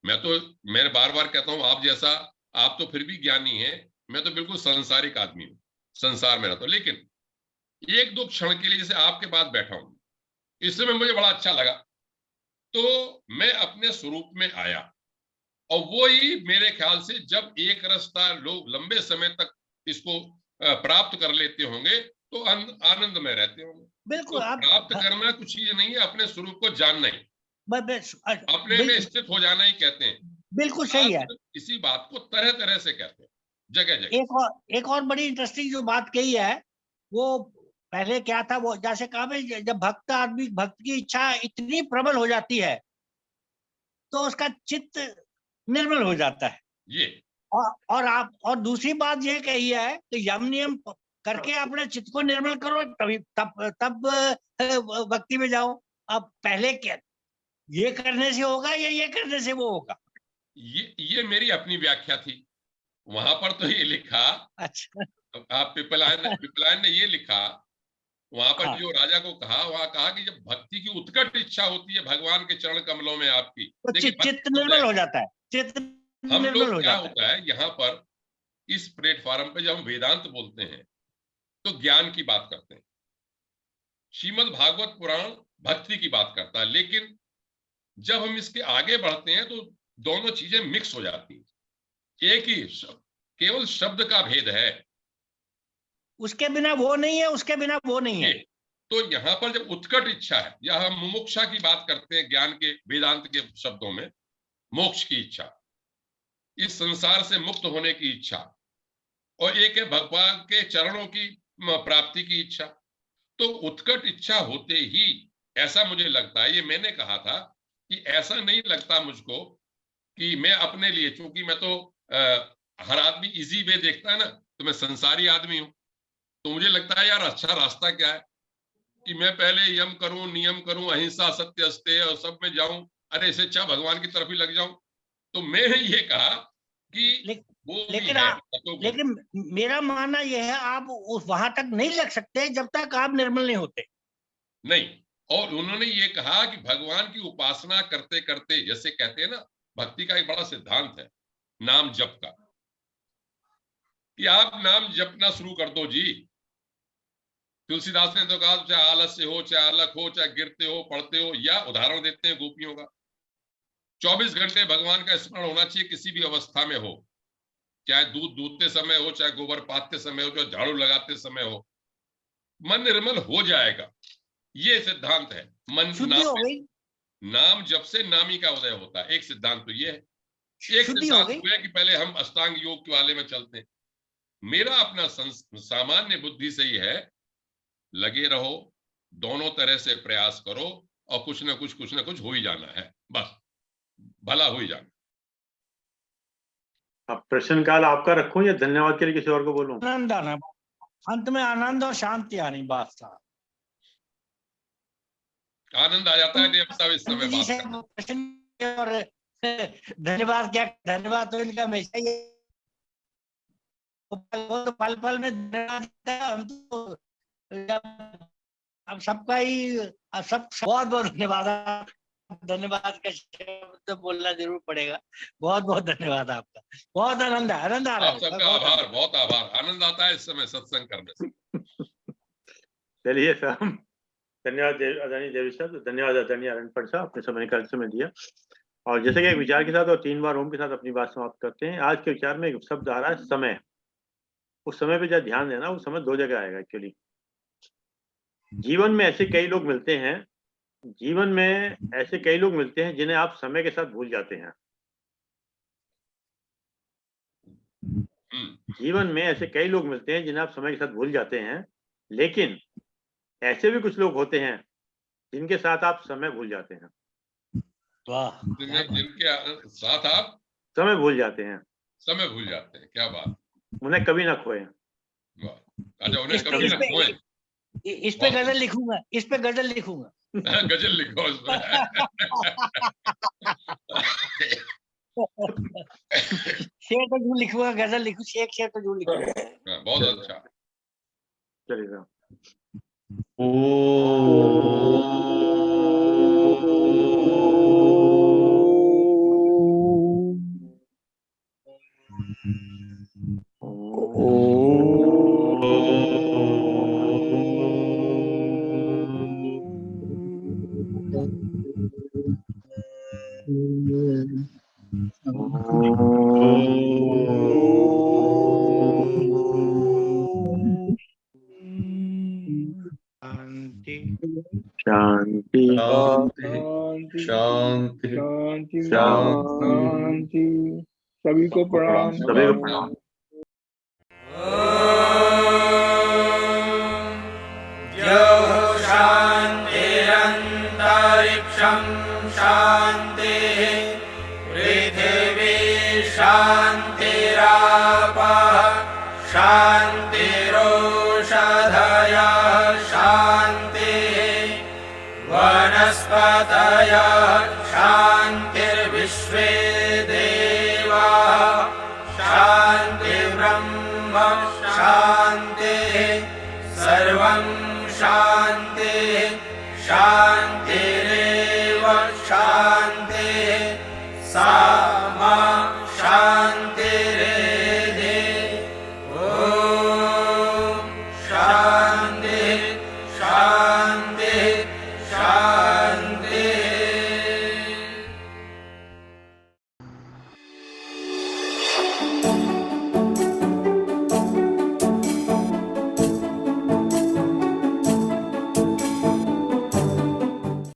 मैं बार बार कहता हूं, आप जैसा, आप तो फिर भी ज्ञानी हैं, मैं तो बिल्कुल सांसारिक आदमी हूं, संसार में रहता हूं। लेकिन एक दो क्षण के लिए जैसे आपके पास बैठा हूं, इस समय मुझे बड़ा अच्छा लगा, तो मैं अपने स्वरूप में आया। और वो ही मेरे ख्याल से जब एक रस्ता लोग लंबे समय तक इसको प्राप्त कर लेते होंगे तो आनंद में रहते होंगे। बिल्कुल। तो प्राप्त करना कुछ चीज नहीं है, अपने स्वरूप को जानना ही, अपने में स्थित हो जाना ही कहते हैं। बिल्कुल सही है। इसी बात को तरह तरह से कहते हैं, जगह जगह। एक और बड़ी इंटरेस्टिंग जो बात कही है, वो पहले क्या था, वो जैसे कहा भाई, जब भक्त की इच्छा इतनी प्रबल हो जाती है तो उसका चित्त निर्मल हो जाता है। ये और दूसरी बात ये कही है कि यम नियम करके अपने चित्त को निर्मल करो, तब भक्ति में जाओ। अब पहले क्या, ये करने से होगा या ये करने से वो होगा? ये मेरी अपनी व्याख्या थी। वहां पर तो ये लिखा, अच्छा, आप पिपलायन ने ये लिखा, वहां पर जो राजा को कहा, वहां कहा कि जब भक्ति की उत्कट इच्छा होती है भगवान के चरण कमलों में आपकी, तो चित्त निर्मल हो जाता है, चित्त हम निर्मल लोग हो क्या जाता होता है यहाँ पर इस प्लेटफॉर्म पे जब हम वेदांत बोलते हैं तो ज्ञान की बात करते हैं। श्रीमद् भागवत पुराण भक्ति की बात करता है, लेकिन जब हम इसके आगे बढ़ते हैं तो दोनों चीजें मिक्स हो जाती हैं। एक ही शब्द, केवल शब्द का भेद है, उसके बिना वो नहीं है, उसके बिना वो नहीं है। तो यहाँ पर जब उत्कट इच्छा है, या हम मुमुक्षा की बात करते हैं ज्ञान के, वेदांत के शब्दों में, मोक्ष की इच्छा, इस संसार से मुक्त होने की इच्छा, और एक है भगवान के चरणों की प्राप्ति की इच्छा। तो उत्कट इच्छा होते ही ऐसा मुझे लगता है, ये मैंने कहा था कि ऐसा नहीं लगता मुझको कि मैं अपने लिए, चूंकि मैं तो हर आदमी इजी वे देखता है ना, तो मैं संसारी आदमी हूं, तो मुझे लगता है यार अच्छा रास्ता क्या है कि मैं पहले यम करूं, नियम करूं, अहिंसा सत्य अस्तेय और सब में जाऊं, अरे इससे अच्छा भगवान की तरफ ही लग जाऊं। तो मैंने ये कहा कि वो लेकिन मेरा मानना यह है, आप वहां तक नहीं लग सकते जब तक आप निर्मल नहीं होते। नहीं, और उन्होंने ये कहा कि भगवान की उपासना करते करते, जैसे कहते हैं ना, भक्ति का एक बड़ा सिद्धांत है नाम जप का, कि आप नाम जपना शुरू कर दो जी। तुलसीदास ने तो कहा, चाहे आलस्य हो, चाहे अलग हो, चाहे गिरते हो, पढ़ते हो, या उदाहरण देते हैं गोपियों का, 24 घंटे भगवान का स्मरण होना चाहिए किसी भी अवस्था में हो, चाहे दूध दूधते समय हो, चाहे गोबर पाथते समय हो, चाहे झाड़ू लगाते समय हो, मन निर्मल हो जाएगा। ये सिद्धांत है। मन नाम जब से नामी का उदय होता है, एक सिद्धांत तो ये है। एक सिद्धांत हुआ कि पहले हम अष्टांग योग वाले में चलते हैं। मेरा अपना सामान्य बुद्धि से ही है, लगे रहो, दोनों तरह से प्रयास करो, और कुछ ना कुछ हो ही जाना है, बस भला हो ही जाना। अब प्रश्न काल आपका रखूं या धन्यवाद के लिए किसी और को बोलूं? आनंद आना, अंत में आनंद और शांति आनी, बात साहब, आनंद आ जाता है जब सब इस समय बात करते। और धन्यवाद क्या, धन्यवाद तो इनका हमेशा ही, तो पल पल में धन्यवाद देता है। हम तो अब सबका ही, सब बहुत बहुत धन्यवाद। धन्यवाद का शब्द तो बोलना जरूर पड़ेगा। बहुत बहुत धन्यवाद आपका। बहुत आनंद आ रहा है। आप सबका आभार, बहुत आभार। आनंद आता है इस समय सत्संग करने से। चलिए साहब, धन्यवाद आदरणीय देवी साहब, धन्यवाद आदरणीय आनंद पांडे साहब, आपने समय निकाल समय दिया। और जैसे कि एक विचार के साथ और 3 बार ओम के साथ अपनी बात समाप्त करते हैं। आज के विचार में एक शब्द आ रहा है समय। उस समय पे जब ध्यान देना, उस समय 2 जगह आएगा एक्चुअली। जीवन में ऐसे कई लोग मिलते हैं, जीवन में ऐसे कई लोग मिलते हैं जिन्हें आप समय के साथ भूल जाते हैं। जीवन में ऐसे कई लोग मिलते हैं जिन्हें आप समय के साथ भूल जाते हैं, लेकिन ऐसे भी कुछ लोग होते हैं जिनके साथ आप समय भूल जाते हैं। वाह, जिनके साथ आप समय भूल जाते हैं, समय भूल जाते हैं। क्या बात, उन्हें कभी ना खोए। वाह। अच्छा, उन्हें कभी ना खोए। इस पे गजल लिखूंगा, इस पे गजल लिखूंगा। गजल लिखो उसमें। शेर तो जरूर लिखूंगा, गजल लिखूं, शेर तो जरूर लिखूंगा। बहुत अच्छा। चलिएगा। शांति शांति शांति शांति शांति। सभी को प्रणाम। सभी को प्रणाम। शान्तिरन्तरिक्षं शान्तिः पृथिवी शान्तिरापः शान्तिरोषधयः शान्तिः वनस्पतयः शान्तिर्विश्वे देवाः शान्तिर्ब्रह्म शान्तिः सर्वं शान्तिः शान्तिरेव शान्तिः सा मा शान्तिः।